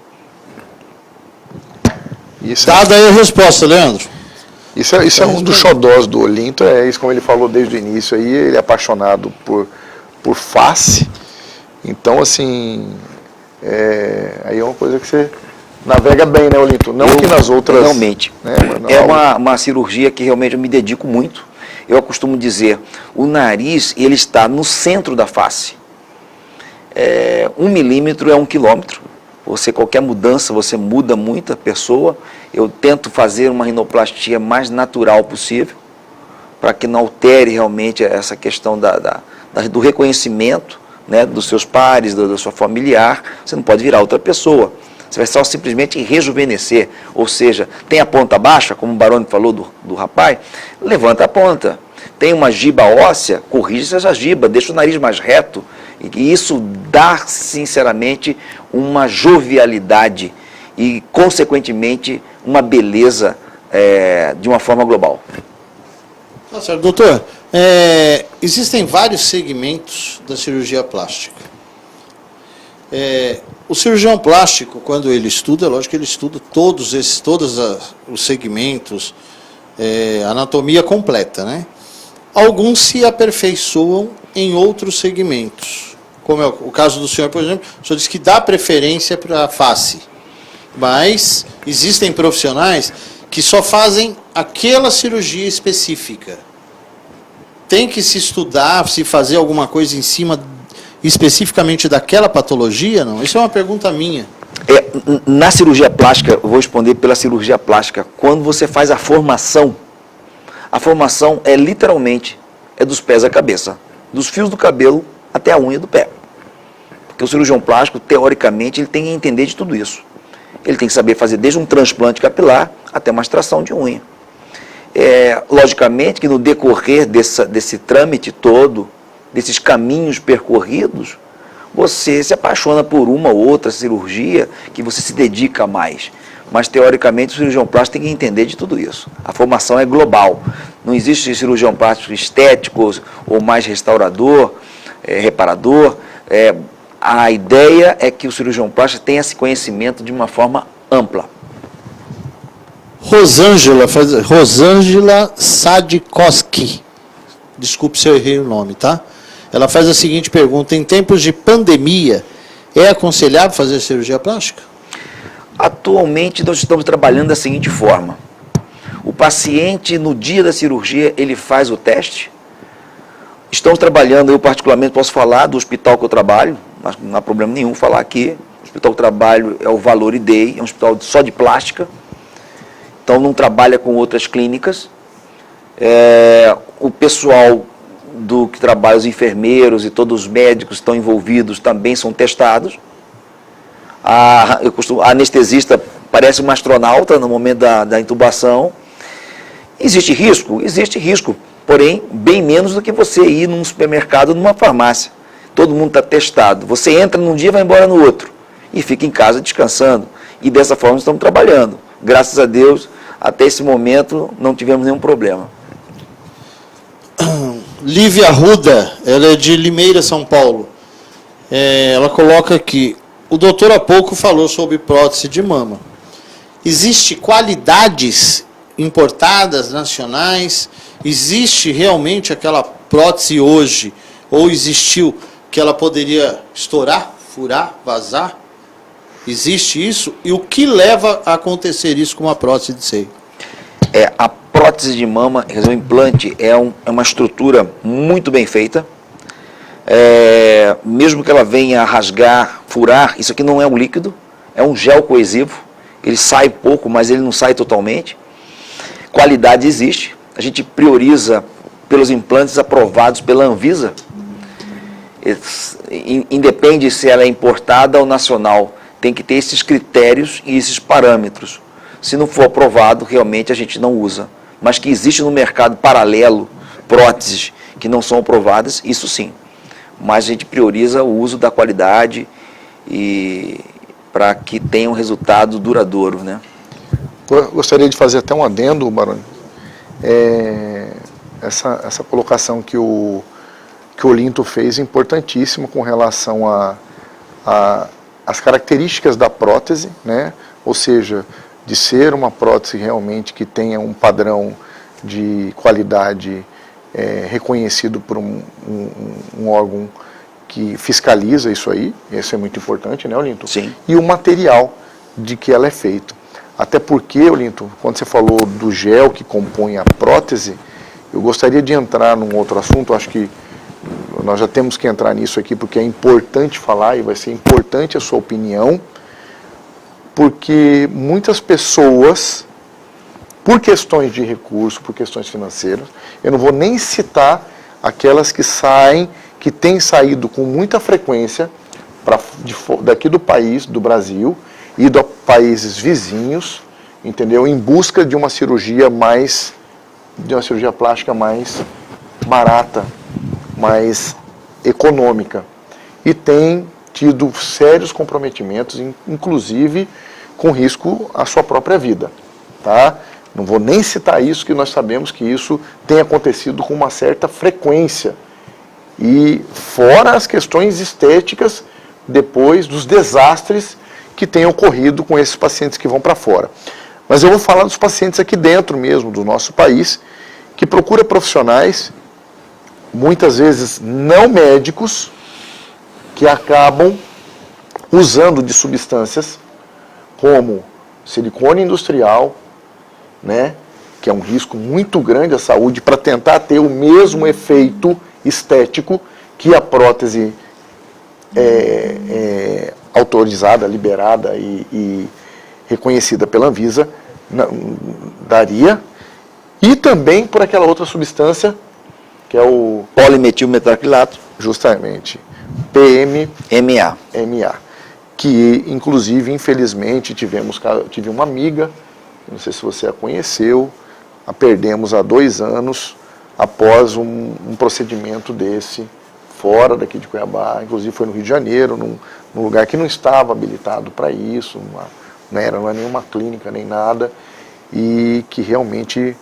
A: Dada aí a resposta, Leandro.
C: Isso é um dos xodós do Olinto, é isso como ele falou desde o início aí, ele é apaixonado por face, então assim, aí é uma coisa que você navega bem, né, Olinto? Não que nas outras...
B: Realmente,
C: né,
B: uma cirurgia que realmente eu me dedico muito. Eu costumo dizer, o nariz, ele está no centro da face. 1 milímetro é 1 quilômetro. Qualquer mudança, você muda muito a pessoa. Eu tento fazer uma rinoplastia mais natural possível, para que não altere realmente essa questão do reconhecimento, né, dos seus pares, da sua familiar. Você não pode virar outra pessoa. Você vai só simplesmente rejuvenescer. Ou seja, tem a ponta baixa, como o Baroni falou do rapaz, levanta a ponta. Tem uma giba óssea, corrige essa giba, deixa o nariz mais reto. E isso dá, sinceramente, uma jovialidade e, consequentemente, uma beleza de uma forma global.
A: Tá certo, doutor. Existem vários segmentos da cirurgia plástica. O cirurgião plástico, quando ele estuda, lógico que ele estuda todos os segmentos, anatomia completa, né? Alguns se aperfeiçoam em outros segmentos. Como é o caso do senhor, por exemplo, o senhor disse que dá preferência para a face. Mas existem profissionais que só fazem aquela cirurgia específica. Tem que se estudar, se fazer alguma coisa em cima especificamente daquela patologia, não? Isso é uma pergunta minha.
B: Na cirurgia plástica, eu vou responder pela cirurgia plástica. Quando você faz a formação é literalmente dos pés à cabeça, dos fios do cabelo até a unha do pé. Porque o cirurgião plástico, teoricamente, ele tem que entender de tudo isso. Ele tem que saber fazer desde um transplante capilar até uma extração de unha. Logicamente que no decorrer desse trâmite todo, desses caminhos percorridos, você se apaixona por uma ou outra cirurgia que você se dedica mais. Mas, teoricamente, o cirurgião plástico tem que entender de tudo isso. A formação é global. Não existe cirurgião plástico estético ou mais restaurador, reparador. A ideia é que o cirurgião plástico tenha esse conhecimento de uma forma ampla.
A: Rosângela Sadikoski. Desculpe se eu errei o nome, tá? Ela faz a seguinte pergunta: em tempos de pandemia, é aconselhável fazer cirurgia plástica?
B: Atualmente, nós estamos trabalhando da seguinte forma. O paciente, no dia da cirurgia, ele faz o teste. Estamos trabalhando, eu particularmente posso falar do hospital que eu trabalho, mas não há problema nenhum falar aqui. O hospital que eu trabalho é o Valor Day, é um hospital só de plástica. Então, não trabalha com outras clínicas. O pessoal que trabalha, os enfermeiros e todos os médicos que estão envolvidos também são testados. A anestesista parece uma astronauta no momento da intubação. Existe risco, porém, bem menos do que você ir num supermercado ou numa farmácia. Todo mundo está testado. Você entra num dia e vai embora no outro. E fica em casa descansando. E dessa forma estamos trabalhando. Graças a Deus, até esse momento, não tivemos nenhum problema.
A: Lívia Ruda, ela é de Limeira, São Paulo. Ela coloca aqui: o doutor há pouco falou sobre prótese de mama. Existe qualidades importadas, nacionais? Existe realmente aquela prótese hoje, ou existiu, que ela poderia estourar, furar, vazar? Existe isso? E o que leva a acontecer isso com uma prótese de seio?
B: A prótese prótese de mama, quer dizer, o implante é uma estrutura muito bem feita. Mesmo que ela venha a rasgar, furar, isso aqui não é um líquido, é um gel coesivo. Ele sai pouco, mas ele não sai totalmente. Qualidade existe. A gente prioriza pelos implantes aprovados pela Anvisa. Independe se ela é importada ou nacional. Tem que ter esses critérios e esses parâmetros. Se não for aprovado, realmente a gente não usa. Mas que existe no mercado paralelo próteses que não são aprovadas, isso sim. Mas a gente prioriza o uso da qualidade e para que tenha um resultado duradouro, né?
C: Gostaria de fazer até um adendo, Baroni. Essa colocação que o Olinto fez é importantíssima com relação às características da prótese, né? Ou seja, de ser uma prótese realmente que tenha um padrão de qualidade reconhecido por um órgão que fiscaliza isso aí, isso é muito importante, né, Olinto?
B: Sim.
C: E o material de que ela é feita. Até porque, Olinto, quando você falou do gel que compõe a prótese, eu gostaria de entrar num outro assunto, acho que nós já temos que entrar nisso aqui, porque é importante falar e vai ser importante a sua opinião, porque muitas pessoas, por questões de recurso, por questões financeiras, eu não vou nem citar aquelas que têm saído com muita frequência daqui do país, do Brasil, e de países vizinhos, entendeu? Em busca de uma cirurgia plástica mais barata, mais econômica. E tem tido sérios comprometimentos, inclusive com risco à sua própria vida, tá? Não vou nem citar isso, que nós sabemos que isso tem acontecido com uma certa frequência. E fora as questões estéticas, depois dos desastres que têm ocorrido com esses pacientes que vão para fora. Mas eu vou falar dos pacientes aqui dentro mesmo, do nosso país, que procura profissionais, muitas vezes não médicos, que acabam usando de substâncias como silicone industrial, né, que é um risco muito grande à saúde, para tentar ter o mesmo efeito estético que a prótese autorizada, liberada e reconhecida pela Anvisa daria, e também por aquela outra substância que é o
B: polimetilmetacrilato,
C: justamente,
B: MA,
C: que inclusive, infelizmente, tive uma amiga, não sei se você a conheceu, a perdemos há 2 anos após um procedimento desse, fora daqui de Cuiabá, inclusive foi no Rio de Janeiro, num lugar que não estava habilitado para isso, não era nenhuma clínica nem nada, e que realmente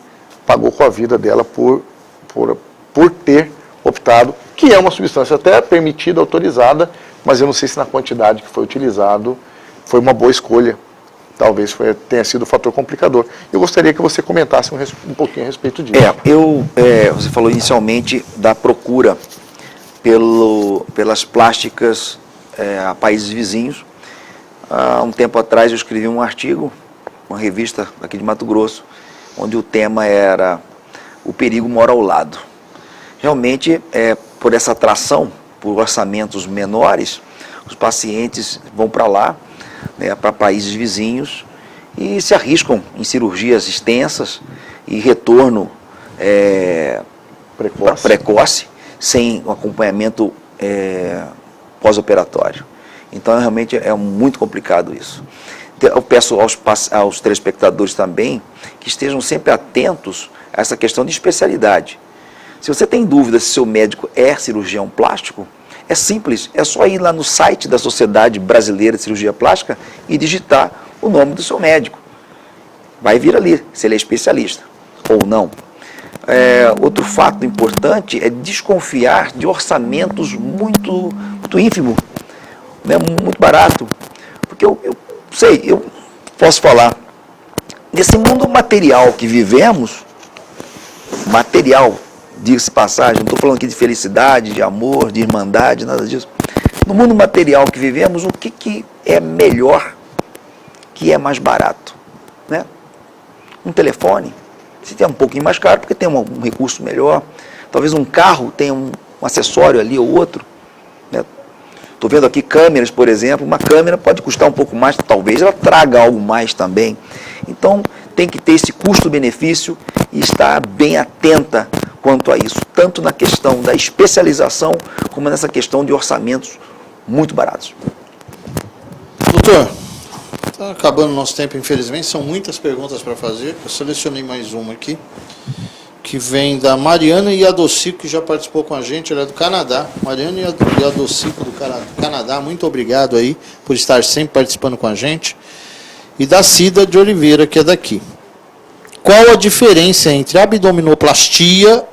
C: pagou com a vida dela por ter optado, que é uma substância até permitida, autorizada, mas eu não sei se na quantidade que foi utilizado foi uma boa escolha. Talvez tenha sido o fator complicador. Eu gostaria que você comentasse um pouquinho a respeito disso.
B: Você falou inicialmente da procura pelas plásticas a países vizinhos. Há um tempo atrás eu escrevi um artigo, uma revista aqui de Mato Grosso, onde o tema era o perigo mora ao lado. Realmente, por essa atração, por orçamentos menores, os pacientes vão para lá, para países vizinhos, e se arriscam em cirurgias extensas e retorno precoce, sem um acompanhamento pós-operatório. Então, realmente é muito complicado isso. Eu peço aos telespectadores também que estejam sempre atentos a essa questão de especialidade. Se você tem dúvida se seu médico é cirurgião plástico, é simples, é só ir lá no site da Sociedade Brasileira de Cirurgia Plástica e digitar o nome do seu médico. Vai vir ali, se ele é especialista ou não. Outro fato importante é desconfiar de orçamentos muito ínfimos, né, muito barato. Porque eu posso falar, nesse mundo material que vivemos, diga-se passagem, não estou falando aqui de felicidade, de amor, de irmandade, nada disso. No mundo material que vivemos, o que é melhor, que é mais barato? Né? Um telefone, Se tem um pouquinho mais caro, porque tem um recurso melhor. Talvez um carro tenha um acessório ali ou outro. Estou vendo aqui câmeras, por exemplo. Uma câmera pode custar um pouco mais, talvez ela traga algo mais também. Então, tem que ter esse custo-benefício e estar bem atenta quanto a isso, tanto na questão da especialização, como nessa questão de orçamentos muito baratos.
A: Doutor, está acabando o nosso tempo, infelizmente. São muitas perguntas para fazer. Eu selecionei mais uma aqui, que vem da Mariana Iadocico, que já participou com a gente, ela é do Canadá. Mariana Iadocico, do Canadá, muito obrigado aí por estar sempre participando com a gente. E da Cida de Oliveira, que é daqui. Qual a diferença entre abdominoplastia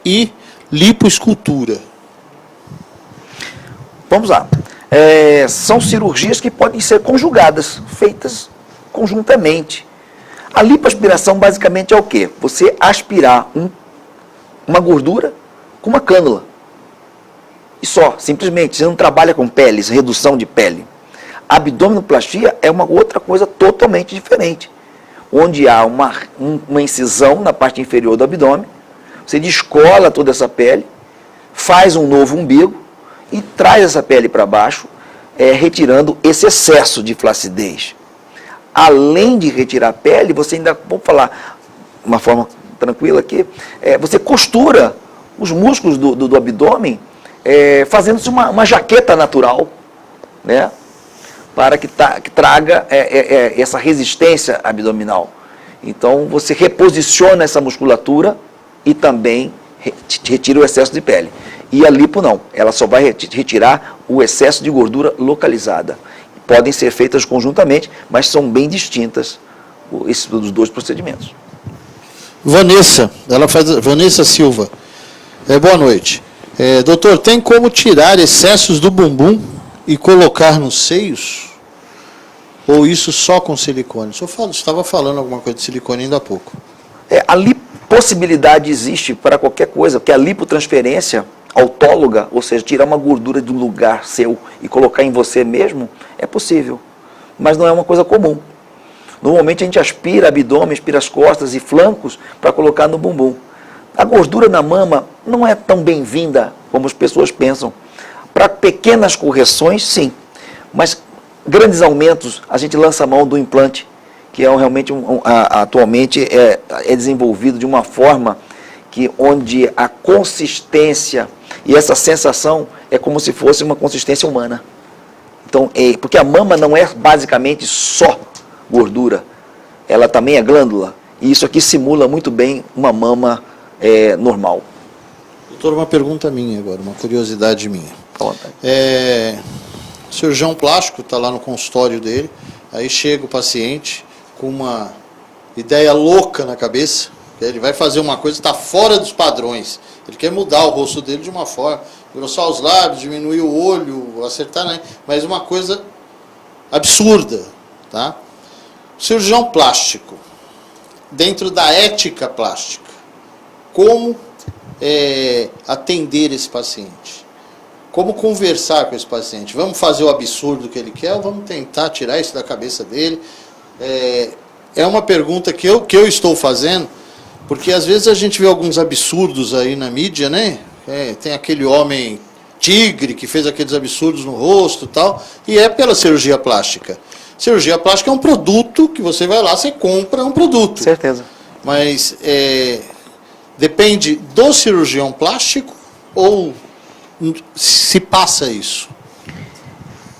A: e lipoescultura?
B: Vamos lá. São cirurgias que podem ser conjugadas, feitas conjuntamente. A lipoaspiração basicamente é o quê? Você aspirar uma gordura com uma cânula. E só, simplesmente. Você não trabalha com peles, redução de pele. A abdominoplastia é uma outra coisa totalmente diferente. Onde há uma incisão na parte inferior do abdômen, você descola toda essa pele, faz um novo umbigo e traz essa pele para baixo, retirando esse excesso de flacidez. Além de retirar a pele, você ainda, vamos falar de uma forma tranquila aqui, você costura os músculos do abdômen, fazendo-se uma jaqueta natural, né? Para que traga essa resistência abdominal. Então, você reposiciona essa musculatura e também retira o excesso de pele. E a lipo não, ela só vai retirar o excesso de gordura localizada. Podem ser feitas conjuntamente, mas são bem distintas os dois procedimentos.
A: Vanessa Silva, boa noite. Doutor, tem como tirar excessos do bumbum e colocar nos seios? Ou isso só com silicone? O senhor estava falando alguma coisa de silicone ainda há pouco.
B: A possibilidade existe para qualquer coisa, porque a lipotransferência autóloga, ou seja, tirar uma gordura de um lugar seu e colocar em você mesmo, é possível, mas não é uma coisa comum. Normalmente a gente aspira abdômen, aspira as costas e flancos para colocar no bumbum. A gordura na mama não é tão bem-vinda como as pessoas pensam. Para pequenas correções, sim, mas grandes aumentos, a gente lança a mão do implante, que é realmente atualmente é desenvolvido de uma forma onde a consistência e essa sensação é como se fosse uma consistência humana. Então, porque a mama não é basicamente só gordura, ela também é glândula, e isso aqui simula muito bem uma mama normal.
A: Doutor, uma pergunta minha agora, uma curiosidade minha. O cirurgião plástico está lá no consultório dele, aí chega o paciente com uma ideia louca na cabeça, ele vai fazer uma coisa que está fora dos padrões, ele quer mudar o rosto dele de uma forma, engrossar os lábios, diminuir o olho, acertar, né? Mas uma coisa absurda, tá? Cirurgião plástico, dentro da ética plástica, como atender esse paciente? Como conversar com esse paciente? Vamos fazer o absurdo que ele quer ou vamos tentar tirar isso da cabeça dele? É uma pergunta que eu estou fazendo, porque às vezes a gente vê alguns absurdos aí na mídia, né? Tem aquele homem tigre que fez aqueles absurdos no rosto e tal, e é pela cirurgia plástica. Cirurgia plástica é um produto que você vai lá, você compra um produto.
B: Certeza.
A: Mas depende do cirurgião plástico ou se passa isso?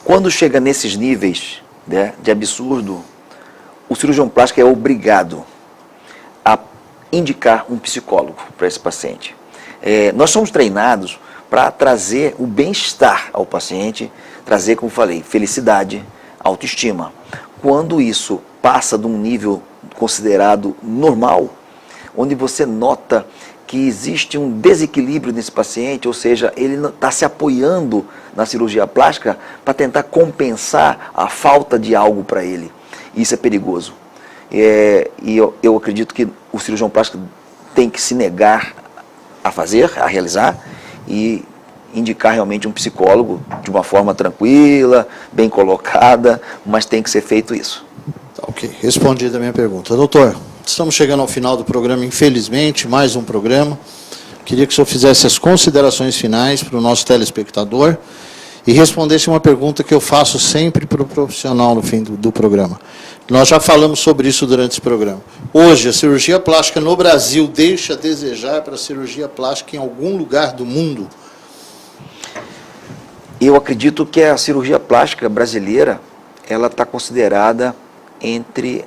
B: Quando chega nesses níveis, né, de absurdo, o cirurgião plástico é obrigado a indicar um psicólogo para esse paciente. Nós somos treinados para trazer o bem-estar ao paciente, trazer, como falei, felicidade, autoestima. Quando isso passa de um nível considerado normal, onde você nota que existe um desequilíbrio nesse paciente, ou seja, ele está se apoiando na cirurgia plástica para tentar compensar a falta de algo para ele. Isso é perigoso. E eu acredito que o cirurgião plástico tem que se negar a fazer, a realizar, e indicar realmente um psicólogo de uma forma tranquila, bem colocada, mas tem que ser feito isso.
A: Tá, ok. Respondida a minha pergunta. Doutor, estamos chegando ao final do programa, infelizmente, mais um programa. Queria que o senhor fizesse as considerações finais para o nosso telespectador e respondesse uma pergunta que eu faço sempre para o profissional no fim do programa. Nós já falamos sobre isso durante esse programa. Hoje, a cirurgia plástica no Brasil deixa a desejar para a cirurgia plástica em algum lugar do mundo?
B: Eu acredito que a cirurgia plástica brasileira, ela está considerada entre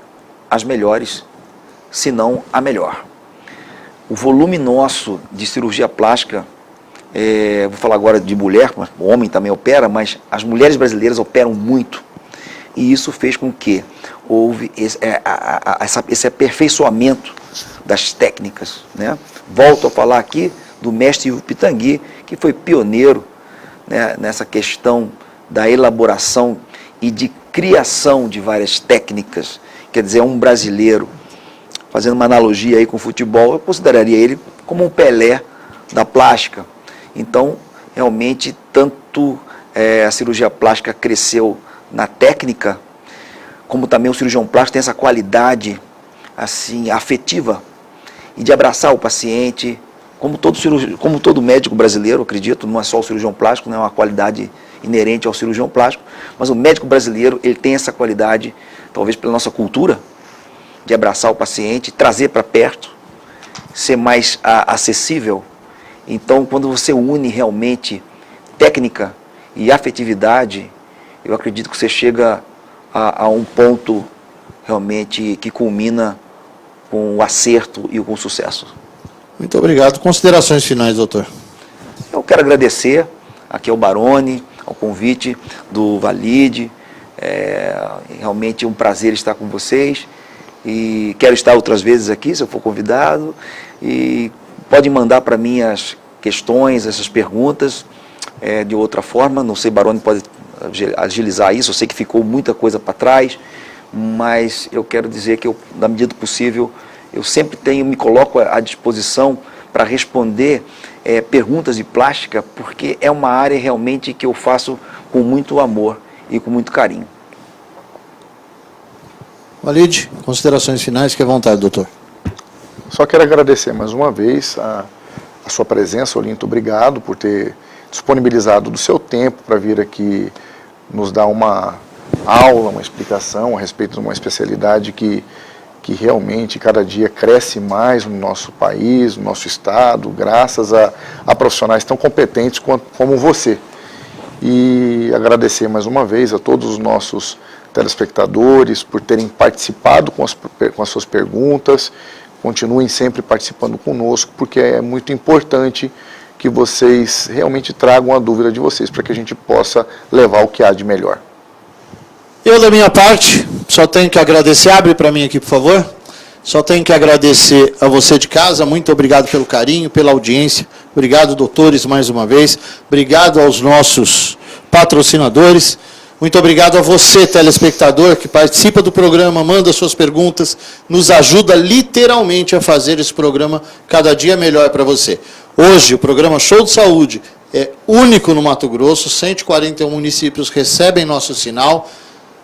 B: as melhores, se não a melhor. O volume nosso de cirurgia plástica, vou falar agora de mulher, mas o homem também opera, mas as mulheres brasileiras operam muito. E isso fez com que houve esse aperfeiçoamento das técnicas, né? Volto a falar aqui do mestre Ivo Pitangui, que foi pioneiro, né, nessa questão da elaboração e de criação de várias técnicas. Quer dizer, um brasileiro, fazendo uma analogia aí com o futebol, eu consideraria ele como um Pelé da plástica. Então, realmente, tanto a cirurgia plástica cresceu na técnica, como também o cirurgião plástico tem essa qualidade assim, afetiva e de abraçar o paciente, como todo médico brasileiro, acredito, não é só o cirurgião plástico, não é uma qualidade inerente ao cirurgião plástico, mas o médico brasileiro, ele tem essa qualidade, talvez pela nossa cultura, de abraçar o paciente, trazer para perto, ser mais acessível. Então, quando você une realmente técnica e afetividade, eu acredito que você chega a um ponto realmente que culmina com o acerto e com o sucesso.
A: Muito obrigado. Considerações finais, doutor.
B: Eu quero agradecer aqui ao Baroni, ao convite do Valide. Realmente é um prazer estar com vocês. E quero estar outras vezes aqui, se eu for convidado. E pode mandar para mim as questões, essas perguntas, de outra forma. Não sei, Baroni pode agilizar isso. Eu sei que ficou muita coisa para trás, mas eu quero dizer que eu, na medida do possível, eu sempre me coloco à disposição para responder perguntas de plástica, porque é uma área realmente que eu faço com muito amor e com muito carinho.
A: Valide, considerações finais, fique à vontade, doutor.
C: Só quero agradecer mais uma vez a sua presença, Olinto. Obrigado por ter disponibilizado do seu tempo para vir aqui nos dar uma aula, uma explicação a respeito de uma especialidade que realmente cada dia cresce mais no nosso país, no nosso estado, graças a profissionais tão competentes como você. E agradecer mais uma vez a todos os nossos telespectadores por terem participado com as suas perguntas. Continuem sempre participando conosco, porque é muito importante que vocês realmente tragam a dúvida de vocês, para que a gente possa levar o que há de melhor.
A: Eu, da minha parte, só tenho que agradecer. Abre para mim aqui, por favor. Só tenho que agradecer a você de casa. Muito obrigado pelo carinho, pela audiência. Obrigado, doutores, mais uma vez. Obrigado aos nossos patrocinadores. Muito obrigado a você, telespectador, que participa do programa, manda suas perguntas, nos ajuda literalmente a fazer esse programa cada dia melhor para você. Hoje, o programa Show de Saúde é único no Mato Grosso, 141 municípios recebem nosso sinal,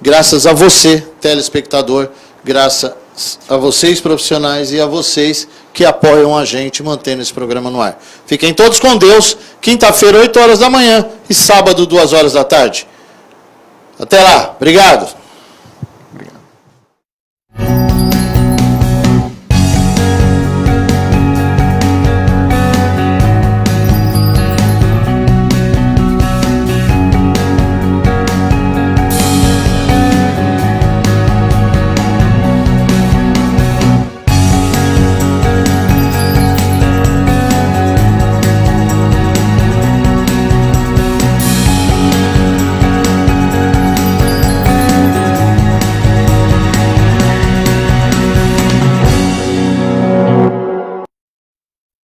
A: graças a você, telespectador, graças a vocês, profissionais, e a vocês que apoiam a gente mantendo esse programa no ar. Fiquem todos com Deus, quinta-feira, 8 horas da manhã, e sábado, 2 horas da tarde. Até lá, obrigado.